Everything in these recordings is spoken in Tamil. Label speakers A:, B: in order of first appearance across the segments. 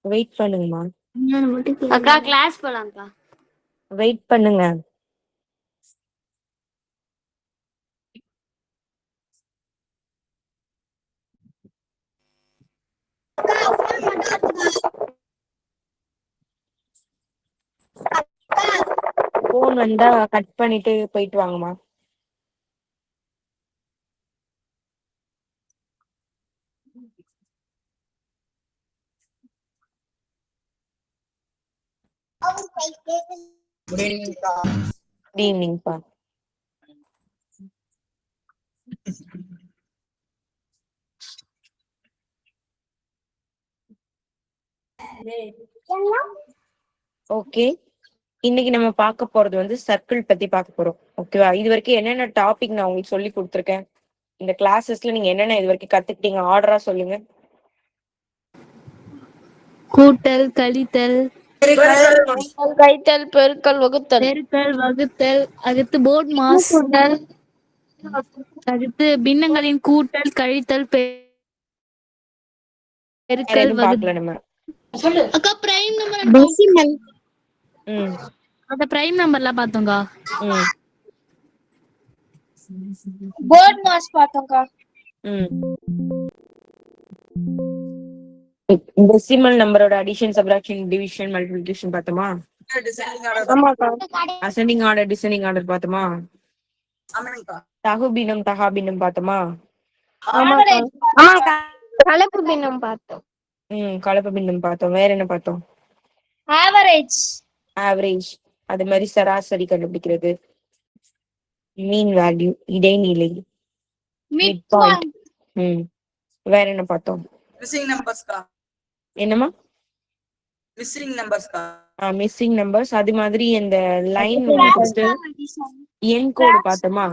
A: வெயிட் பண்ணுங்கம்மா.
B: அக்கா கிளாஸ் போலாம்க்கா.
A: வெயிட் பண்ணுங்க. போன் வந்தா கட் பண்ணிட்டு போயிட்டு வாங்கம்மா. குட் ஈவினிங்ப்பா. ஓகே, இன்னைக்கு நம்ம பார்க்க போறது வந்து சர்க்கிள் பத்தி பார்க்க போறோம். ஓகேவா? இது வரைக்கும் என்னென்ன டாபிக் நான் உங்களுக்கு சொல்லி கொடுத்துருக்கேன், இந்த கிளாஸஸ்ல நீங்க என்னென்ன இது வரைக்கும் கத்துக்கிட்டீங்க, ஆர்டரா சொல்லுங்க.
B: கூட்டல், கழித்தல்,
C: கைத்தல், பெருக்கல், வகுத்தல்,
B: பெருக்கல், வகுத்தல், அடுத்து போர்ட் மாஸ்,
C: கூட்டல்,
B: அடுத்து பின்னங்களின் கூட்டல், கழித்தல்,
A: வேற
B: பெருக்கல்,
A: எதுவும் பார்க்கல நம்ம.
C: அக்கா பிரைம் நம்பர் அண்ட் டெசிமல்.
A: ம்
B: அந்த பிரைம் நம்பர்லாம் பார்த்தோம்க்கா.
A: ம்
C: போர்ட் மாஸ் பார்த்தோம்க்கா.
A: ம் டெசிமல் நம்பரோட அடிஷன், சப்ட்ராக்ஷன், டிவிஷன், மல்டிப்ளிகேஷன் பார்த்தோமா?
C: ஆமாக்கா.
A: அசெண்டிங் ஆர்டர், டிசெண்டிங் ஆர்டர் பார்த்தோமா? தகுபினம், தகாபினம் பார்த்தோமா?
C: ஆமாக்கா. ஆமாக்கா. கலப்பு பின்னம் பார்த்தோம்.
A: கலப்பு பின்னம் பார்த்தோம். வேற என்ன பார்த்தோம்?
C: ஆவரேஜ்.
A: ஆவரேஜ், அது மாதிரி சராசரி கண்டுபிடிக்கிறது, மீன் வேல்யூ, இடைநிலை, மிட் பாயிண்ட். வேற என்ன பார்த்தோம்? என்னமா? Missing numbers. அது மாதிரி இந்த லைன் வந்து ஃபர்ஸ்ட் என் கோடு பார்த்தோமா?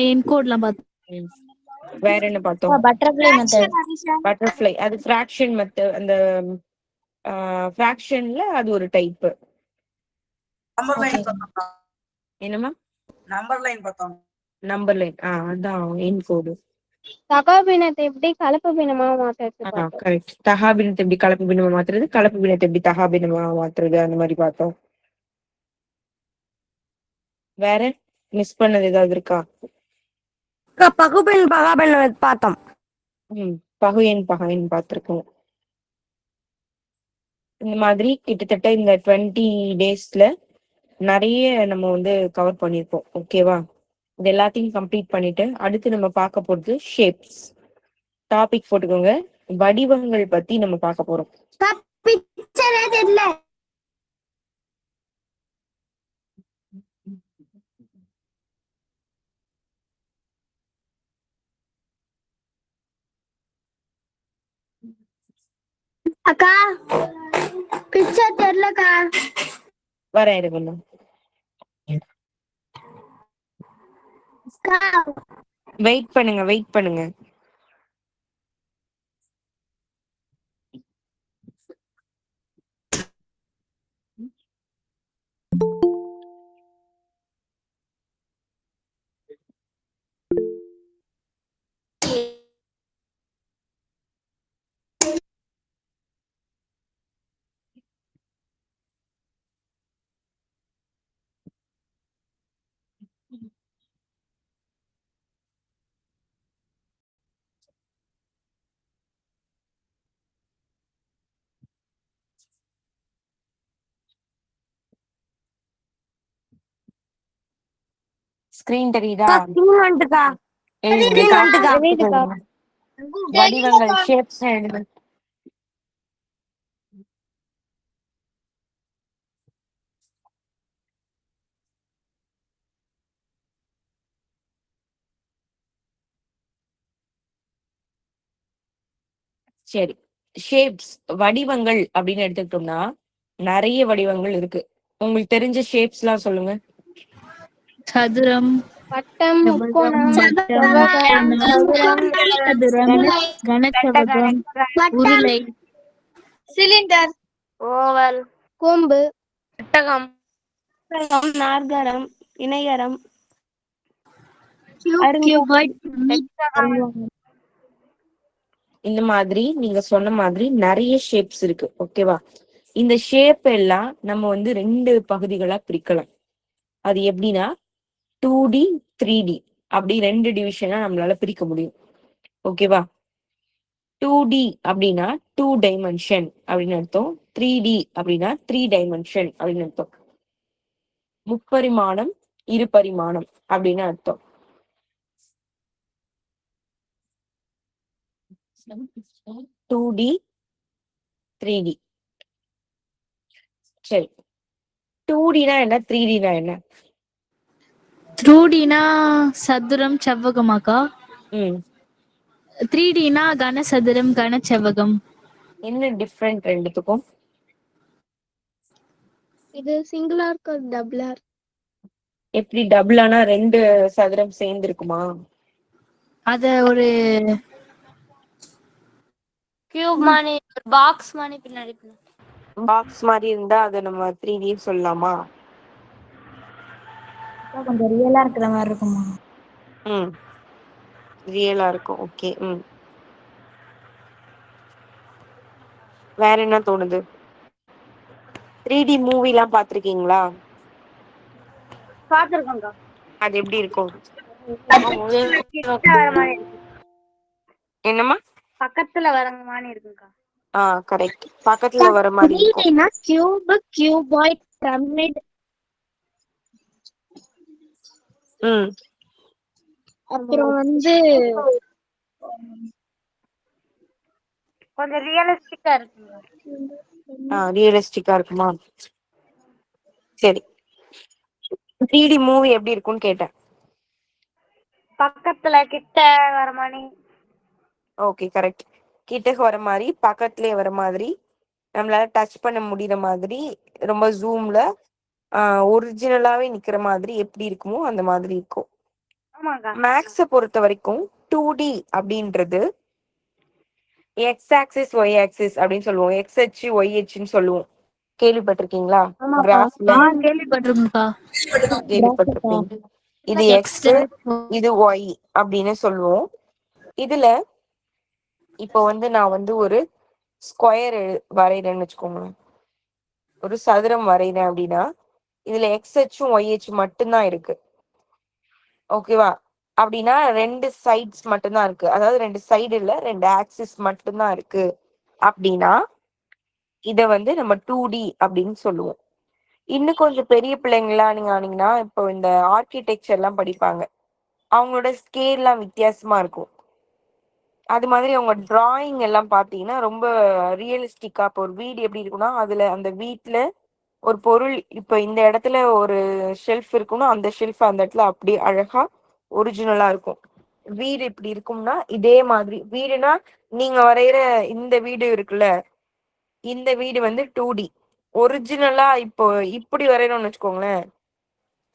B: என் கோட்லாம் பார்த்தோம்.
A: வேற என்ன பார்த்தோம்?
C: Butterfly method.
A: பட்டர்ஃப்ளை, அது ஃபிராக்ஷன் மெத்தட். அந்த ஃபிராக்ஷன்ல அது ஒரு டைப். என்னமா? Number line. அதான் என் கோடு.
C: தகாபினத்தை எப்படி கலப்பு பின்னமா மாத்துறது பார்த்தோம்.
A: கரெக்ட். தகாபினத்தை எப்படி கலப்பு பின்னமா மாத்துறது, கலப்பு பின்னத்தை எப்படி தகாபினமா மாத்துறது, அந்த மாதிரி பார்த்தோம். வேற மிஸ் பண்ணது ஏதாவது இருக்கா?
D: பகுபெண் பகாபெண் பார்த்தோம்.
A: பகு எண், பகா எண் பார்த்திருக்கோம். இந்த மாதிரி கிட்டத்தட்ட இந்த 20 டேஸ்ல நிறைய நம்ம வந்து கவர் பண்ணிருப்போம். ஓகேவா? இது எல்லாத்தையும் கம்ப்ளீட் பண்ணிட்டு அடுத்து நம்ம பார்க்க போறது ஷேப்ஸ். டாபிக் போட்டுக்கோங்க. வடிவங்கள் பத்தி நம்ம பார்க்க போறோம்.
C: அக்கா பிக்சர் தெரியலக்கா.
A: வரேன் இருக்குல்ல. வெயிட் பண்ணுங்க, வெயிட் பண்ணுங்க. ஸ்கிரீன் தெரியுதா? வடிவங்கள், ஷேப்ஸ் எழுதுங்க. சரி, ஷேப்ஸ், வடிவங்கள் அப்படின்னு எடுத்துக்கிட்டோம்னா நிறைய வடிவங்கள் இருக்கு. உங்களுக்கு தெரிஞ்ச ஷேப்ஸ் எல்லாம் சொல்லுங்க.
B: சதுரம்,
C: வட்டம், முக்கோணம்,
B: சட்டம்,
C: செவ்வகம், சதுரம்,
B: சதுரம், கனசதுரம், உருளை,
C: சிலிண்டர், ஓவல், கூம்பு, சட்டகம், நாற்கரம், இணைகரம்,
B: கியூபாய்ட்,
A: இந்த மாதிரி நீங்க சொன்ன மாதிரி நிறைய ஷேப்ஸ் இருக்கு. ஓகேவா? இந்த ஷேப் எல்லாம் நம்ம வந்து 2 பகுதிகளா பிரிக்கலாம். அது எப்படின்னா 2D 3D அப்படி 2 டிவிஷனா நம்மளால பிரிக்க முடியும். ஓகேவா? 2D அப்படின்னா 2 டைமென்ஷன் அப்படின்னு அர்த்தம். 3D அப்படின்னா 3 டைமென்ஷன் அப்படின்னு அர்த்தம். முப்பரிமாணம், இருபரிமாணம் அப்படின்னு அர்த்தம். 2D 3D. சரி, 2Dனா என்ன, 3Dனா என்ன?
B: 2Dனா சதுரம் செவ்வகமாக்கா?
A: ம்
B: 3Dனா கனசதுரம் கனச்செவ்வகம்.
A: என்ன டிஃப்ரெண்ட் ரெண்டுத்துக்கும்?
C: இது சிங்கிளா இருக்கு, டபுளா இருக்கு.
A: எப்படி டபுளானா 2 சதுரம் சேர்ந்து இருக்குமா?
B: அத ஒரு
D: கியூப் மாதிரி ஒரு பாக்ஸ் மாதிரி பின்னாடி
A: பாக்ஸ் மாதிரி இருந்தா அதை நம்ம 3D சொல்லலாமா?
B: கொஞ்சம் ரியலா இருக்கிற மாதிரி இருக்குமா?
A: ம் ரியலா இருக்கும். ஓகே. வேற என்ன தோணுது? 3D மூவிலாம் பாத்திருக்கீங்களா?
D: பாத்துருக்கோம்க்கா.
A: அது எப்படி இருக்கும்?
D: கிட்ட வர மாதிரி இருக்கு.
A: என்னம்மா?
D: பக்கத்துல வர மாதிரி இருக்குங்கக்கா.
A: கரெக்ட். பக்கத்துல வர மாதிரி இருக்கும்.
C: 3Dனா கியூப், கியூபாய்ட், பிரமிட்,
A: ம்
C: அப்புறம் வந்து
D: கொஞ்சம் ரியலிஸ்டிக்கா இருக்குங்க.
A: ரியலிஸ்டிக்கா இருக்குமா? சரி, 3D மூவி எப்படி இருக்கும்னு கேட்டேன்.
D: பக்கத்துல கிட்ட வர மாதிரி.
A: Okay, correct. கிட்டக்கு வர மாதிரி, பக்கத்துலயே வர மாதிரி, நம்மளால டச் பண்ண முடியற மாதிரி, ரொம்ப ஜூம்ல ஒரிஜினலாவே நிக்கிற மாதிரி எப்படி இருக்குமோ அந்த மாதிரி இருக்கும்.
D: ஆமாக்கா.
A: மேக்ஸை பொறுத்த வரைக்கும் 2D அப்படின்றது எக்ஸ் ஆக்சிஸ் ஒய் ஆக்சிஸ் அப்படின்னு சொல்லுவோம். எக்ஸ் அச்சு ஒய் அச்சுன்னு சொல்லுவோம். கேள்விப்பட்டிருக்கீங்களா? கிராஃப்ல
B: கேள்விப்பட்டிருக்கேன்க்கா.
A: கேள்விப்பட்டிருப்பீங்க. இது எக்ஸ், இது ஒய் அப்படின்னு சொல்லுவோம். இதுல இப்போ வந்து நான் வந்து ஒரு ஸ்கொயர் வரைகிறேன்னு வச்சுக்கோங்களேன். ஒரு சதுரம் வரைகிறேன் அப்படின்னா இதுல எக்ஸ் அச்சும் ஒய் அச்சு மட்டும்தான் இருக்கு. ஓகேவா? அப்படின்னா 2 சைட்ஸ் மட்டும்தான் இருக்கு. அதாவது 2 சைடு இல்ல, 2 ஆக்சிஸ் மட்டும்தான் இருக்கு. அப்படின்னா இத வந்து நம்ம 2D அப்படின்னு சொல்லுவோம். இன்னும் கொஞ்சம் பெரிய பிள்ளைங்களா நீங்க ஆனீங்கன்னா, இப்போ இந்த ஆர்கிடெக்சர் எல்லாம் படிப்பாங்க. அவங்களோட ஸ்கேல் எல்லாம் வித்தியாசமா இருக்கும். அது மாதிரி அவங்க டிராயிங் எல்லாம் பாத்தீங்கன்னா ரொம்ப ரியலிஸ்டிக்கா, இப்போ ஒரு வீடு எப்படி இருக்குன்னா அதுல அந்த வீட்டுல ஒரு பொருள், இப்ப இந்த இடத்துல ஒரு ஷெல்ஃப் இருக்குன்னா அந்த ஷெல்ஃப் அந்த இடத்துல அப்படியே அழகா ஒரிஜினலா இருக்கும். வீடு இப்படி இருக்கும்னா இதே மாதிரி வீடுனா நீங்க வரைகிற இந்த வீடு இருக்குல்ல, இந்த வீடு வந்து 2D. ஒரிஜினலா இப்போ இப்படி வரையணும்னு வச்சுக்கோங்களேன்,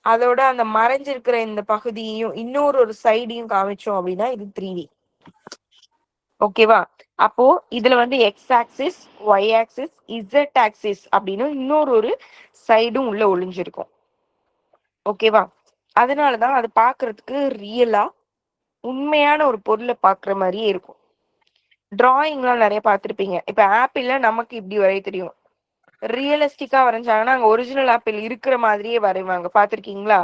A: அதோட அந்த மறைஞ்சிருக்கிற இந்த பகுதியையும் இன்னொரு சைடையும் காமிச்சோம் அப்படின்னா இது 3D. ஓகேவா? அப்போ இதுல வந்து x axis, y axis, z axis அப்படின்னு இன்னொரு சைடும் உள்ள ஒளிஞ்சிருக்கும். ஓகேவா? அதனாலதான் அது பாக்குறதுக்கு ரியலா உண்மையான ஒரு பொருளை பாக்குற மாதிரியே இருக்கும். டிராயிங் எல்லாம் நிறைய பார்த்திருப்பீங்க. இப்ப ஆப்பிள்ல நமக்கு இப்படி வரைய தெரியும். ரியலிஸ்டிக்கா வரைஞ்சாங்கன்னா அங்க ஒரிஜினல் ஆப்பிள் இருக்கிற மாதிரியே வரைவாங்க. பாத்திருக்கீங்களா?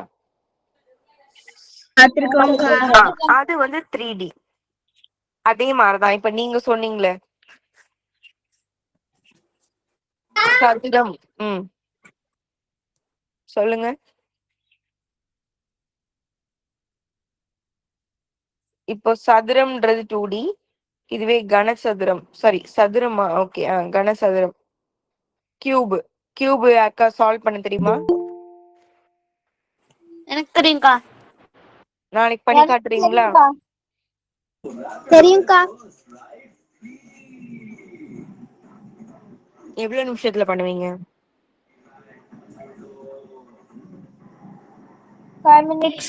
A: அது வந்து 3D. அதே மாதிரிதான் இப்ப நீங்க சொன்னீங்களே சதுரம். சொல்லுங்க. இப்போ சதுரம்ன்றது 2D. இதுவே கனசதுரம், சாரி சதுரமா, ஓகே, கனசதுரம். கியூப், கியூப் அக்கா சால்வ் பண்ண தெரியுமா?
D: எனக்கு தெரியும்க்கா.
A: நாளைக்கு பண்ணி காட்டுறீங்களா?
C: தெரியும்க்கா.
A: எவ்வளவு நிமிஷத்துல பண்ணுவீங்க?
C: 5 minutes.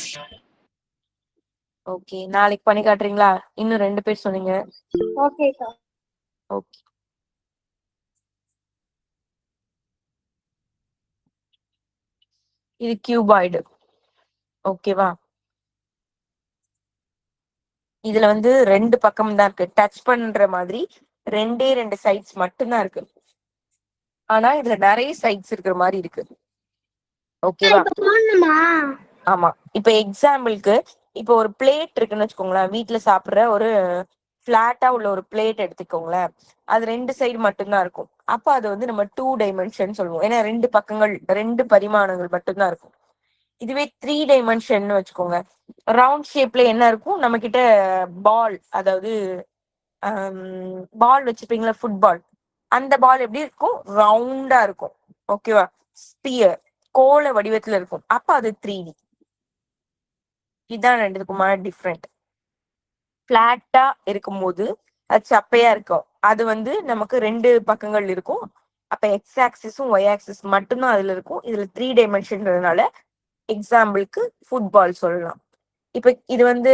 A: ஓகே, நாளைக்கு பண்ணி காட்டுறீங்களா? இன்னும் 2 பேர் சொன்னீங்க.
C: ஓகேக்கா.
A: ஓகே, இது கியூபாய்டு. ஓகேவா? இதுல வந்து 2 பக்கம் தான் இருக்கு. டச் பண்ற மாதிரி 2 சைட்ஸ் மட்டும்தான் இருக்கு. ஆனா இதுல நிறைய சைட்ஸ் இருக்கிற மாதிரி இருக்கு. ஓகேவா? ஆமா. இப்ப எக்ஸாம்பிளுக்கு இப்ப ஒரு பிளேட் இருக்குன்னு வச்சுக்கோங்களேன். வீட்டுல சாப்பிடுற ஒரு பிளாட்டா உள்ள ஒரு பிளேட் எடுத்துக்கோங்களேன். அது 2 சைடு மட்டும்தான் இருக்கும். அப்ப அது வந்து நம்ம 2 டைமென்ஷன் சொல்லுவோம். ஏன்னா 2 பக்கங்கள் 2 பரிமாணங்கள் மட்டும்தான் இருக்கும். இதுவே 3 டைமென்ஷன் வச்சுக்கோங்க. ரவுண்ட் ஷேப்ல என்ன இருக்கும்? நம்ம கிட்ட பால், அதாவது பால் வச்சுப்பீங்களா, ஃபுட்பால். அந்த பால் எப்படி இருக்கும்? ரவுண்டா இருக்கும். ஓகேவா? ஸ்பியர் கோள வடிவத்துல இருக்கும். அப்ப அது 3D. இதுதான் ரெண்டுக்குமான டிஃப்ரெண்ட். பிளாட்டா இருக்கும்போது அது சப்பையா இருக்கும். அது வந்து நமக்கு 2 பக்கங்கள் இருக்கும். அப்ப எக்ஸ் ஆக்சிஸும் ஒய் ஆக்சிஸ் மட்டும்தான் அதுல இருக்கும். இதுல 3 டைமென்ஷன்றதுனால எக்ஸாம்பிளுக்கு ஃபுட்பால் சொல்லலாம். இப்ப இது வந்து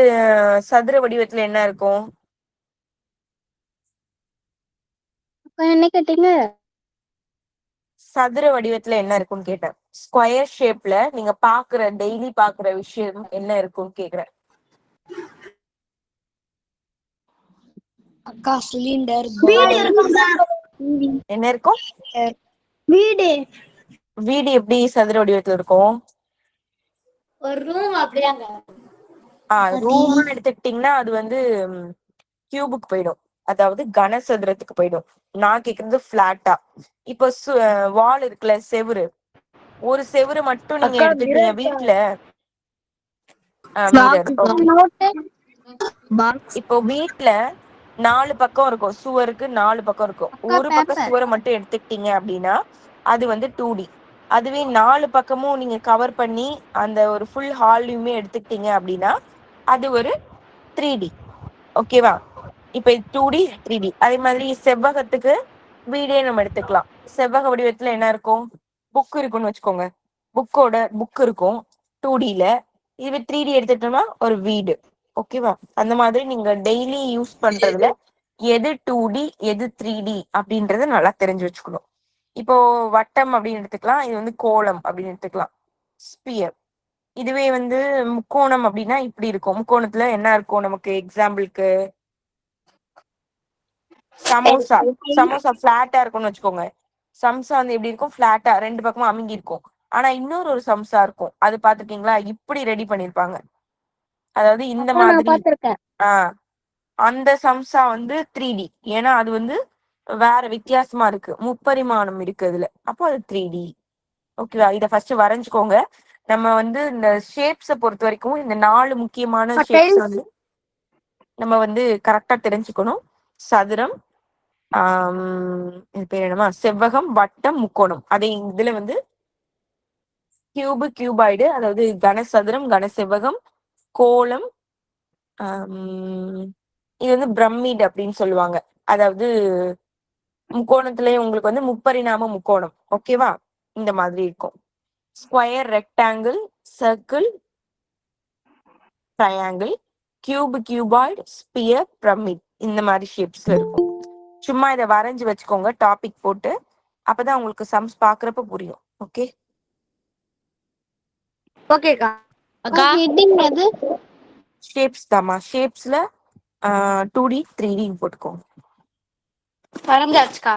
A: சதுர வடிவத்துல என்ன இருக்கும்?
C: என்ன கேட்டீங்க?
A: சதுர வடிவத்துல என்ன இருக்கும்னு கேட்டேன். ஸ்கொயர் ஷேப்ல நீங்க பாக்குற டெய்லி பாக்குற விஷயம் என்ன இருக்கும்னு கேக்குறேன்.
E: அக்கா சிலிண்டர்,
C: வீடு இருக்கும்க்கா.
A: என்ன இருக்கும்?
C: வீடு.
A: வீடு எப்படி சதுர வடிவத்துல இருக்கும்?
E: ஒரு ரூம் அப்படியாங்க.
A: ரூம் எடுத்துக்கிட்டீங்கன்னா அது வந்து கியூபுக்கு போயிடும். அதாவது கனசதுரத்துக்கு போயிடும். நான் கேக்குறது பிளாட்டா. இப்போ வால் இருக்குல்ல, செவுரு. ஒரு செவுரு மட்டும் நீங்க எடுத்துட்டீங்க வீட்டுல. மிரர். இப்போ வீட்டுல 4 பக்கம் இருக்கும். சுவருக்கு 4 பக்கம் இருக்கும். ஒரு பக்கம் சுவரை மட்டும் எடுத்துக்கிட்டீங்க அப்படின்னா அது வந்து 2D. அதுவே 4 பக்கமும் நீங்க கவர் பண்ணி அந்த ஒரு ஃபுல் ஹால்லையுமே எடுத்துக்கிட்டீங்க அப்படின்னா அது ஒரு 3D. ஓகேவா? இப்ப 2D 3D. அதே மாதிரி செவ்வகத்துக்கு வீடே நம்ம எடுத்துக்கலாம். செவ்வக வடிவத்துல என்ன இருக்கும்? புக் இருக்குன்னு வச்சுக்கோங்க. புக் இருக்கும் 2Dல. இது 3D எடுத்துட்டோம்னா ஒரு வீடு. ஓகேவா? அந்த மாதிரி நீங்க டெய்லி யூஸ் பண்றதுல எது 2D எது 3D அப்படின்றத நல்லா தெரிஞ்சு வச்சுக்கணும். இப்போ வட்டம் அப்படின்னு எடுத்துக்கலாம். இது வந்து கோலம் அப்படின்னு எடுத்துக்கலாம். ஸ்பியர். இதுவே வந்து முக்கோணம் அப்படின்னா இப்படி இருக்கும். முக்கோணத்துல என்ன இருக்கும் நமக்கு? எக்ஸாம்பிளுக்கு சமோசா. சமோசா பிளாட்டா இருக்கும்னு வச்சுக்கோங்க. சம்சா வந்து எப்படி இருக்கும்? பிளாட்டா 2 பக்கமும் அமுங்கி இருக்கும். ஆனா இன்னொரு ஒரு சம்சா இருக்கும். அது பாத்துருக்கீங்களா? இப்படி ரெடி பண்ணிருப்பாங்க. அதாவது இந்த மாதிரி. ஆஹ் அந்த சம்சா வந்து 3D. ஏன்னா அது வந்து வேற வித்தியாசமா இருக்கு. முப்பரிமாணம் இருக்கு அதுல. அப்போ அது 3D. ஓகேவா? இத ஃபர்ஸ்ட் வரைஞ்சுக்கோங்க. நம்ம வந்து இந்த ஷேப்ஸ பொறுத்த வரைக்கும் இந்த 4 முக்கியமான ஷேப்ஸ் வந்து நம்ம வந்து கரெக்டா தெரிஞ்சுக்கணும். சதுரம், இது பேர் என்னமா, செவ்வகம், வட்டம், முக்கோணம். அதே இதுல வந்து கியூபு, கியூபாய்டு, அதாவது கனசதுரம், கனசெவ்வகம், கோலம், இது வந்து பிரமிட் அப்படின்னு சொல்லுவாங்க. அதாவது முக்கோணத்திலேயே உங்களுக்கு வந்து முப்பரிணாம முக்கோணம். ஓகேவா? இந்த மாதிரி இருக்கும். Square, rectangle, circle, triangle, cube, cuboid, sphere, pyramid. இந்த மாதிரி ஷேப்ஸ்ல இருக்கும். சும்மா இதை வரைஞ்சு வச்சுக்கோங்க டாபிக் போட்டு. அப்பதான் உங்களுக்கு சம்ஸ் பாக்குறப்ப புரியும். ஓகே
D: ஓகேக்கா.
B: அக்கா
C: ஹெட்டிங் எது?
A: ஷேப்ஸ் தாமா. ஷேப்ஸ்ல 2D 3D போட்டுக்கோங்க.
D: வரைஞ்சாச்சுக்கா.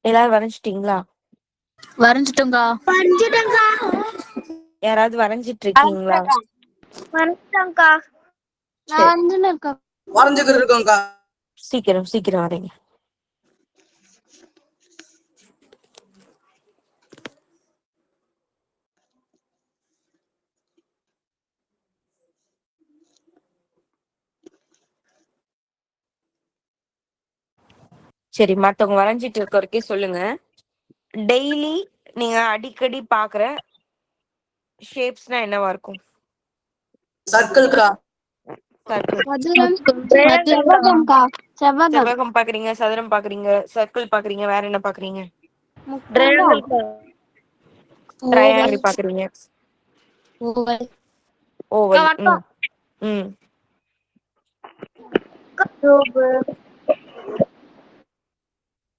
A: எல்லாரும் வரைஞ்சிட்டீங்களா?
B: வரைஞ்சிட்டோங்கா.
A: யாராவது வரைஞ்சிட்டு இருக்கீங்களா?
D: வந்துட்டோம்க்கா.
A: சரி,
E: வரைஞ்சுக்கிட்டு இருக்கோம்க்கா.
A: சீக்கிரம் சீக்கிரம் வரைங்க. சரி, மத்தவங்க வரைஞ்சிட்டு இருக்க வரைக்கும் சொல்லுங்க. டெய்லி நீங்க அடிக்கடி பாக்குற ஷேப்ஸ்னா என்னவா இருக்கும்?
E: சர்க்கிள்க்கா.
A: சர்க்கிள். செவ்வகம் பாக்குறீங்க, சதுரம் பாக்குறீங்க, சர்க்கிள் பாக்குறீங்க, வேற என்ன பாக்குறீங்க? ட்ரையாங்கிள் பாக்குறீங்க.
B: ஓவல்.
A: ஓவல்.
D: வட்டம்.
A: ம்.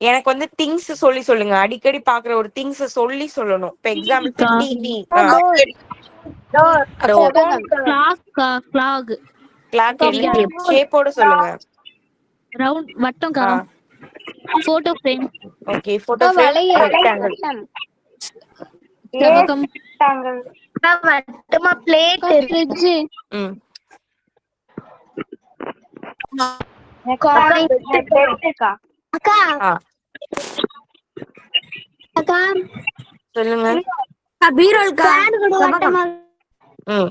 A: எனக்கு வந்து திங்ஸ் சொல்லி சொல்லுங்க. அடிக்கடி பாக்குற ஒரு திங்ஸ் சொல்லி சொல்லணும். இப்ப எக்ஸாம்பிளுக்கு
B: அக்கா.
A: TV,
D: door.
A: டோர்,
B: கிளாக்கா, கிளாக்.
A: கிளாக். என்ன ஷேப்? ஷேப்போட சொல்லுங்க.
B: ரவுண்ட் வட்டம்க்கா.
A: ஆ,
B: photo frame.
A: Okay. Photo frame, rectangle.
B: செவ்வகம்.
D: வட்டமா பிளேட்.
C: ஃப்ரிட்ஜ்.
A: ம்.
D: அக்கா
A: ஆ,
D: அக்கா
A: சொல்லுங்க.
D: பீரோல்கா வட்டமா
A: ம்.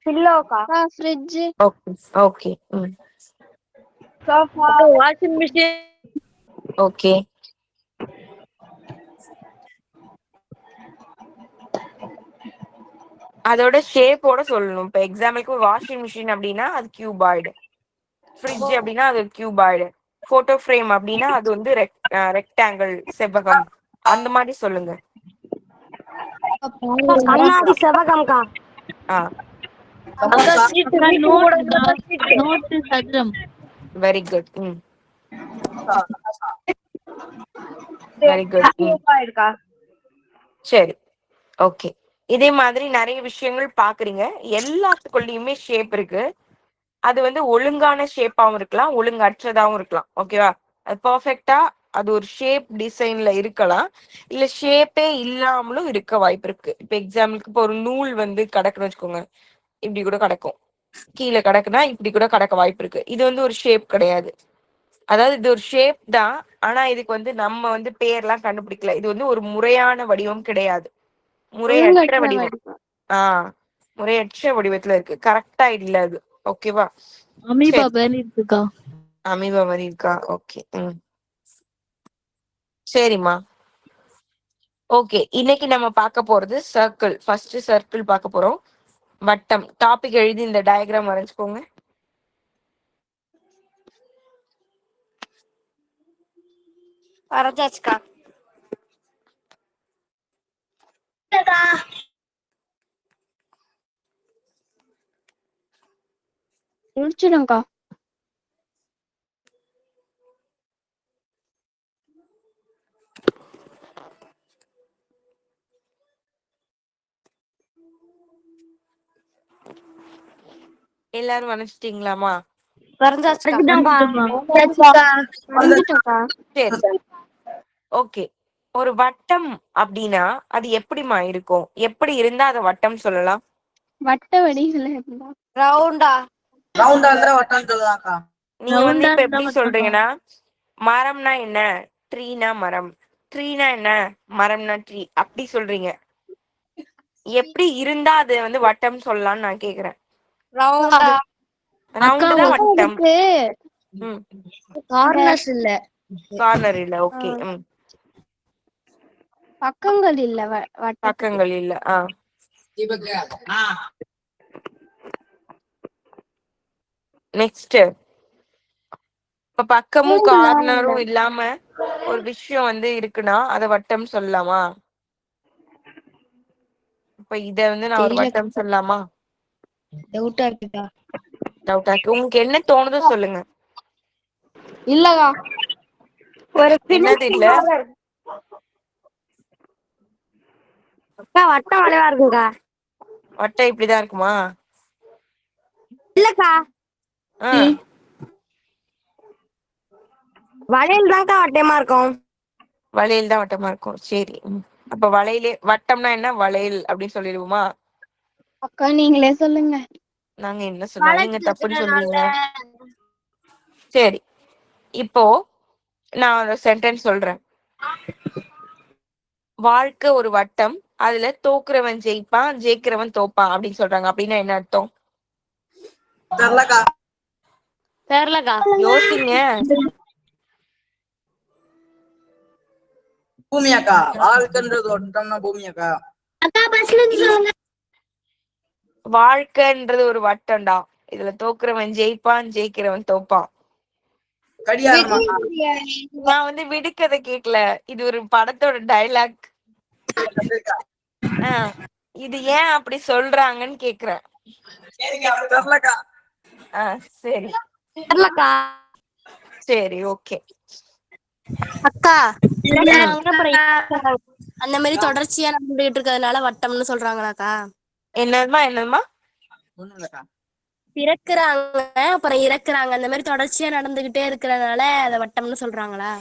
D: பில்லோக்கா
C: ஃப்ரிட்ஜ்.
A: ஓகே. ஓகே. ம்.
D: Sofa washing machine.
A: ஓகே. அதோட ஷேப்போட சொல்லணும். இப்ப எக்ஸாம்பிளுக்கு வாஷிங் மிஷின் அப்படின்னா அது கியூபாய்டு. ஃப்ரிட்ஜ் அப்படின்னா அது கியூபாய்டு. போட்டோ ஃப்ரேம் அப்படின்னா அது வந்து ரெக்டாங்கிள், செவ்வகம். அந்த மாதிரி சொல்லுங்க.
D: கண்ணாடி செவகம்க்கா.
A: ஆ,
D: அக்கா சீட்டு
B: அக்கா
D: வீட்டு
B: நோட்.
D: போடுறதுக்கா சீட்டு.
B: நோட்டு சதுரம்.
A: Very good. ம். Very good. ம்.
D: இருக்கா
A: சரி. ஓகே. இதே மாதிரி நிறைய விஷயங்கள் பாக்குறீங்க. எல்லாத்துக்குள்ளயுமே ஷேப் இருக்கு. அது வந்து ஒழுங்கான ஷேப்பாவும் இருக்கலாம், ஒழுங்கற்றதாவும் இருக்கலாம். ஓகேவா? அது பெர்ஃபெக்ட்டா அது ஒரு ஷேப் டிசைன்ல இருக்கலாம். இல்ல ஷேப்பே இல்லாமலும் இருக்க வாய்ப்பு இருக்கு. இப்ப எக்ஸாம்பிளுக்கு இப்போ ஒரு நூல் வந்து கிடக்குன்னு வச்சுக்கோங்க. இப்படி கூட கிடக்கும். கீழே கிடக்குனா இப்படி கூட கிடக்க வாய்ப்பு இருக்கு. இது வந்து ஒரு ஷேப் கிடையாது. அதாவது இது ஒரு ஷேப் தான். ஆனா இதுக்கு வந்து நம்ம வந்து பேர்லாம் கண்டுபிடிக்கல. இது வந்து ஒரு முறையான வடிவம் கிடையாது. முறையற்ற
C: ஒழுங்கற்ற
A: வடிவம்.
C: வடிவம்.
A: ஆஹ் முறையற்ற வடிவத்துல இருக்கு. கரெக்டா இல்ல அது. ஓகேவா?
B: அமீபா
A: சரி.
B: பேர் இருக்குக்கா.
A: அமீபா மாதிரி இருக்கா? ஓகே. ம். சரிம்மா. ஓகே. இன்னைக்கு நம்ம பார்க்க போறது சர்க்கிள். ஃபர்ஸ்ட் சர்க்கிள் பார்க்க போறோம். வட்டம். டாபிக் எழுதி இந்த டயக்ராம் வரைஞ்சுக்கோங்க.
D: வரைஞ்சாச்சுக்கா.
C: முடிச்சிடும்க்கா.
A: எல்லாரும் வரைஞ்சிட்டீங்களாமா?
B: வரைஞ்சிட்டோம்க்கா.
C: முடிஞ்சிட்டோம்க்கா.
A: சரி. ஓகே. ஒரு வட்டம் அப்படின்னா அது எப்படிமா இருக்கும்? எப்படி இருந்தா அதை வட்டம் சொல்லலாம்?
C: வட்ட வடிவில் இருந்தா
D: ரவுண்டா
E: ரவுண்டா இருந்தா வட்டம் சொல்லுதாக்கா.
A: நீங்க வந்து
B: ரவுண்டா
A: இப்ப
B: இருந்தா
A: எப்படி
B: வட்டம்க்கா.
A: சொல்றீங்கன்னா, மரம்னா என்ன? ட்ரீனா மரம். ட்ரீனா என்ன? மரம்னா ட்ரீ. அப்படி சொல்றீங்க. எப்படி இருந்தா அது வந்து வட்டம் சொல்லலாம்னு நான் கேக்குறேன்.
D: ரவுண்டா
B: அக்கா
A: ரவுண்டு தான் வட்டம்.
C: இருக்கு.
A: ம்.
D: கார்னர்ஸ் இல்ல.
A: கார்னர் இல்ல. ஓகே. ம்.
C: பக்கங்கள் இல்ல வட்டத்துக்கு.
A: பக்கங்கள் இல்ல. நெக்ஸ்ட். இப்ப பக்கமும் கார்னரும் இல்லாம ஒரு விஷயம் வந்து இருக்குன்னா அத வட்டம் சொல்லலாமா? இப்ப இத வந்து நான் ஒரு வட்டம் சொல்லலாமா?
D: டவுட்டா இருக்குக்கா.
A: டவுட்டா இருக்கு. உங்களுக்கு என்ன தோணுதோ சொல்லுங்க.
C: இல்லக்கா.
D: ஒரு
A: என்னது இல்ல?
D: அக்கா வட்டம் வளைவா இருக்குக்கா.
A: வட்டம் இப்படிதான் இருக்குமா?
D: இல்லக்கா
A: ஆ,
D: வளையல் தான்க்கா வட்டமா இருக்கும்.
A: வளையல் தான் வட்டமா இருக்கும். சரி. அப்ப வளையலே வட்டம்னா என்ன? வளையல் அப்படின்னு சொல்லிடுவோமா?
C: அக்கா நீங்களே சொல்லுங்க.
A: நாங்க என்ன சொன்னாலும் நீங்க தப்புன்னு சொல்லுவீங்க. சரி. இப்போ நான் ஒரு சென்டென்ஸ் சொல்றேன். வாழ்க்கை ஒரு வட்டம். அதுல தோக்குறவன் ஜெயிப்பான், ஜெயிக்கிறவன் தோப்பான் அப்படின்னு சொல்றாங்க. அப்படின்னா என்ன அர்த்தம்?
E: தெரியலக்கா.
D: தெரியலக்கா.
A: யோசிங்க.
E: பூமியாக்கா. வாழ்க்கைன்றது வட்டம்னா பூமியாக்கா.
D: அக்கா பஸ்ல இருந்து சொல்லுங்க.
A: வாழ்க்கைன்றது ஒரு வட்டம்டா. இதுல தோக்குறவன் ஜெயிப்பான், ஜெயிக்கிறவன் தோப்பான்.
E: கடியாரமாக்கா.
A: நான் வந்து விடுக்கதை கேட்கல. இது ஒரு படத்தோட டைலாக். இது ஏன் அப்படி சொல்றாங்கன்னு கேக்குறேன்.
E: தெரியலக்கா.
A: சரி
D: தெரியலக்கா.
A: சரி ஓகே.
D: அக்கா அந்த மாதிரி தொடர்ச்சியா நடந்துகிட்டு இருக்கிறதுனால வட்டம்னு சொல்றாங்களாக்கா?
A: என்னதுமா?
E: ஒண்ணும் இல்லக்கா.
D: பிறக்குறாங்க அப்புறம் இறக்குறாங்க, அந்த மாதிரி தொடர்ச்சியா நடந்துகிட்டே இருக்கிறதுனால அத வட்டம்னு சொல்றாங்களா?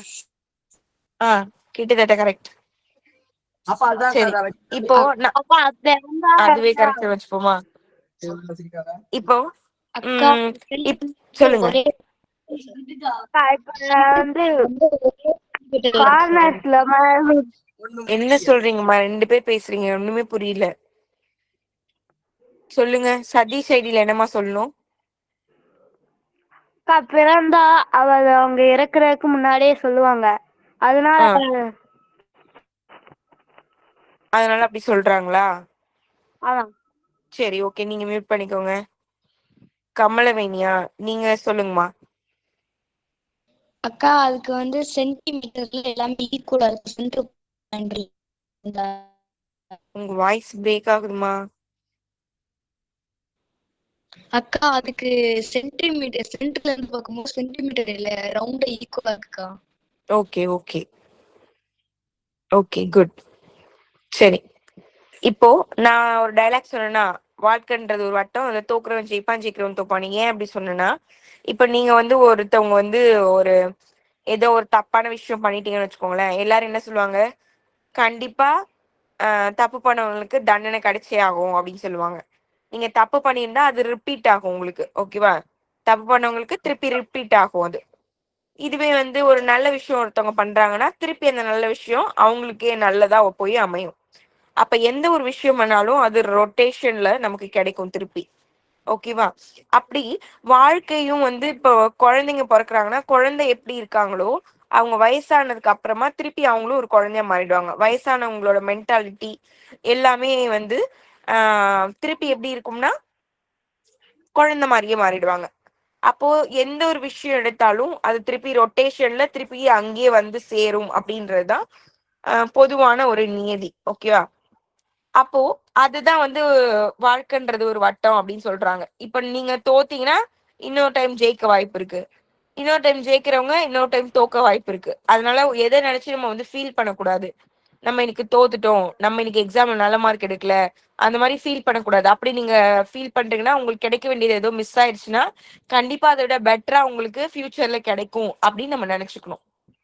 A: கிட்டத்தட்ட கரெக்ட்.
E: அப்ப அதான்
A: சரி இப்போ அதுவே கரெக்ட் வச்சுப்போமா? இப்போ
B: அக்கா
A: சொல்லுங்க.
B: ஒரே
A: என்ன சொல்றீங்கம்மா? 2 பேர் பேசுறீங்க, ஒண்ணுமே புரியல. சொல்லுங்க. சதீஷ் ஐடியில என்னமா சொல்லணும்?
C: பிறந்தா அவங்க இறக்குறதுக்கு முன்னாடியே சொல்லுவாங்க, அதனால
A: அப்படி சொல்றாங்களா?
C: அதான்.
A: சரி ஓகே, நீங்க மியூட் பண்ணிக்கோங்க. கமலவேணியா, நீங்க சொல்லுங்கம்மா.
B: அக்கா அதுக்கு வந்து சென்டிமீட்டர்ல எல்லாமே ஈக்குவலா இருக்கு. சென்டர்
A: உங்க வாய்ஸ் பிரேக் ஆகுதுமா.
B: அக்கா அதுக்கு சென்டிமீட்டர் சென்டர்ல இருந்து பார்க்கும்போது சென்டிமீட்டர் இல்ல, ரவுண்டா ஈக்குவலா இருக்குக்கா.
A: Okay okay okay good. சரி இப்போ நான் ஒரு டைலாக் சொன்னேன்னா, வாழ்க்கைன்றது ஒரு வட்டம், அதுல தோக்குறவன் ஜெயிப்பான், ஜெயிக்கிறவன் தோப்பான். ஏன் அப்படி சொன்னேன்னா, இப்ப நீங்க வந்து ஒருத்தவங்க வந்து ஒரு ஏதோ ஒரு தப்பான விஷயம் பண்ணிட்டீங்கன்னு வச்சுக்கோங்களேன், எல்லாரும் என்ன சொல்லுவாங்க? கண்டிப்பா தப்பு பண்ணவங்களுக்கு தண்டனை கிடைச்சே ஆகும் அப்படின்னு சொல்லுவாங்க. நீங்க தப்பு பண்ணியிருந்தா அது ரிப்பீட் ஆகும் உங்களுக்கு. ஓகேவா? தப்பு பண்ணவங்களுக்கு திருப்பி ரிப்பீட் ஆகும் அது. இதுவே வந்து ஒரு நல்ல விஷயம் ஒருத்தவங்க பண்றாங்கன்னா, திருப்பி அந்த நல்ல விஷயம் அவங்களுக்கே நல்லதா போய் அமையும். அப்ப எந்த ஒரு விஷயம் பண்ணாலும் அது ரொட்டேஷன்ல நமக்கு கிடைக்கும் திருப்பி. ஓகேவா? அப்படி வாழ்க்கையும் வந்து இப்போ குழந்தைங்க பிறக்குறாங்கன்னா, குழந்தை எப்படி இருக்காங்களோ அவங்க வயசானதுக்கு அப்புறமா திருப்பி அவங்களும் ஒரு குழந்தையா மாறிடுவாங்க. வயசானவங்களோட மென்டாலிட்டி எல்லாமே வந்து திருப்பி எப்படி இருக்கும்னா குழந்தை மாதிரியே மாறிடுவாங்க. அப்போ எந்த ஒரு விஷயம் எடுத்தாலும் அது திருப்பி ரொட்டேஷன்ல திருப்பி அங்கேயே வந்து சேரும் அப்படின்றதுதான் பொதுவான ஒரு நியதி. ஓகேவா? அப்போ அதுதான் வந்து வாழ்க்கைன்றது ஒரு வட்டம் அப்படின்னு சொல்றாங்க. இப்ப நீங்க தோத்தீங்கன்னா இன்னொரு டைம் ஜெயிக்க வாய்ப்பு இருக்கு, இன்னொரு டைம் ஜெயிக்கிறவங்க இன்னொரு டைம் தோக்க வாய்ப்பு இருக்கு. அதனால எதை நினைச்சு நம்ம வந்து ஃபீல் பண்ணக்கூடாது. நம்ம இன்னைக்கு தோத்துட்டோம், நம்ம இன்னைக்கு எக்ஸாம்ல நல்ல மார்க் எடுக்கல, அந்த மாதிரி ஃபீல் பண்ணக்கூடாது. அப்படி நீங்க ஃபீல் பண்றீங்கன்னா உங்களுக்கு கிடைக்க வேண்டியது ஏதோ மிஸ் ஆயிடுச்சுன்னா கண்டிப்பா அதை விட பெட்டரா உங்களுக்கு ஃபியூச்சர்ல கிடைக்கும் அப்படின்னு நம்ம நினைச்சுக்கணும்.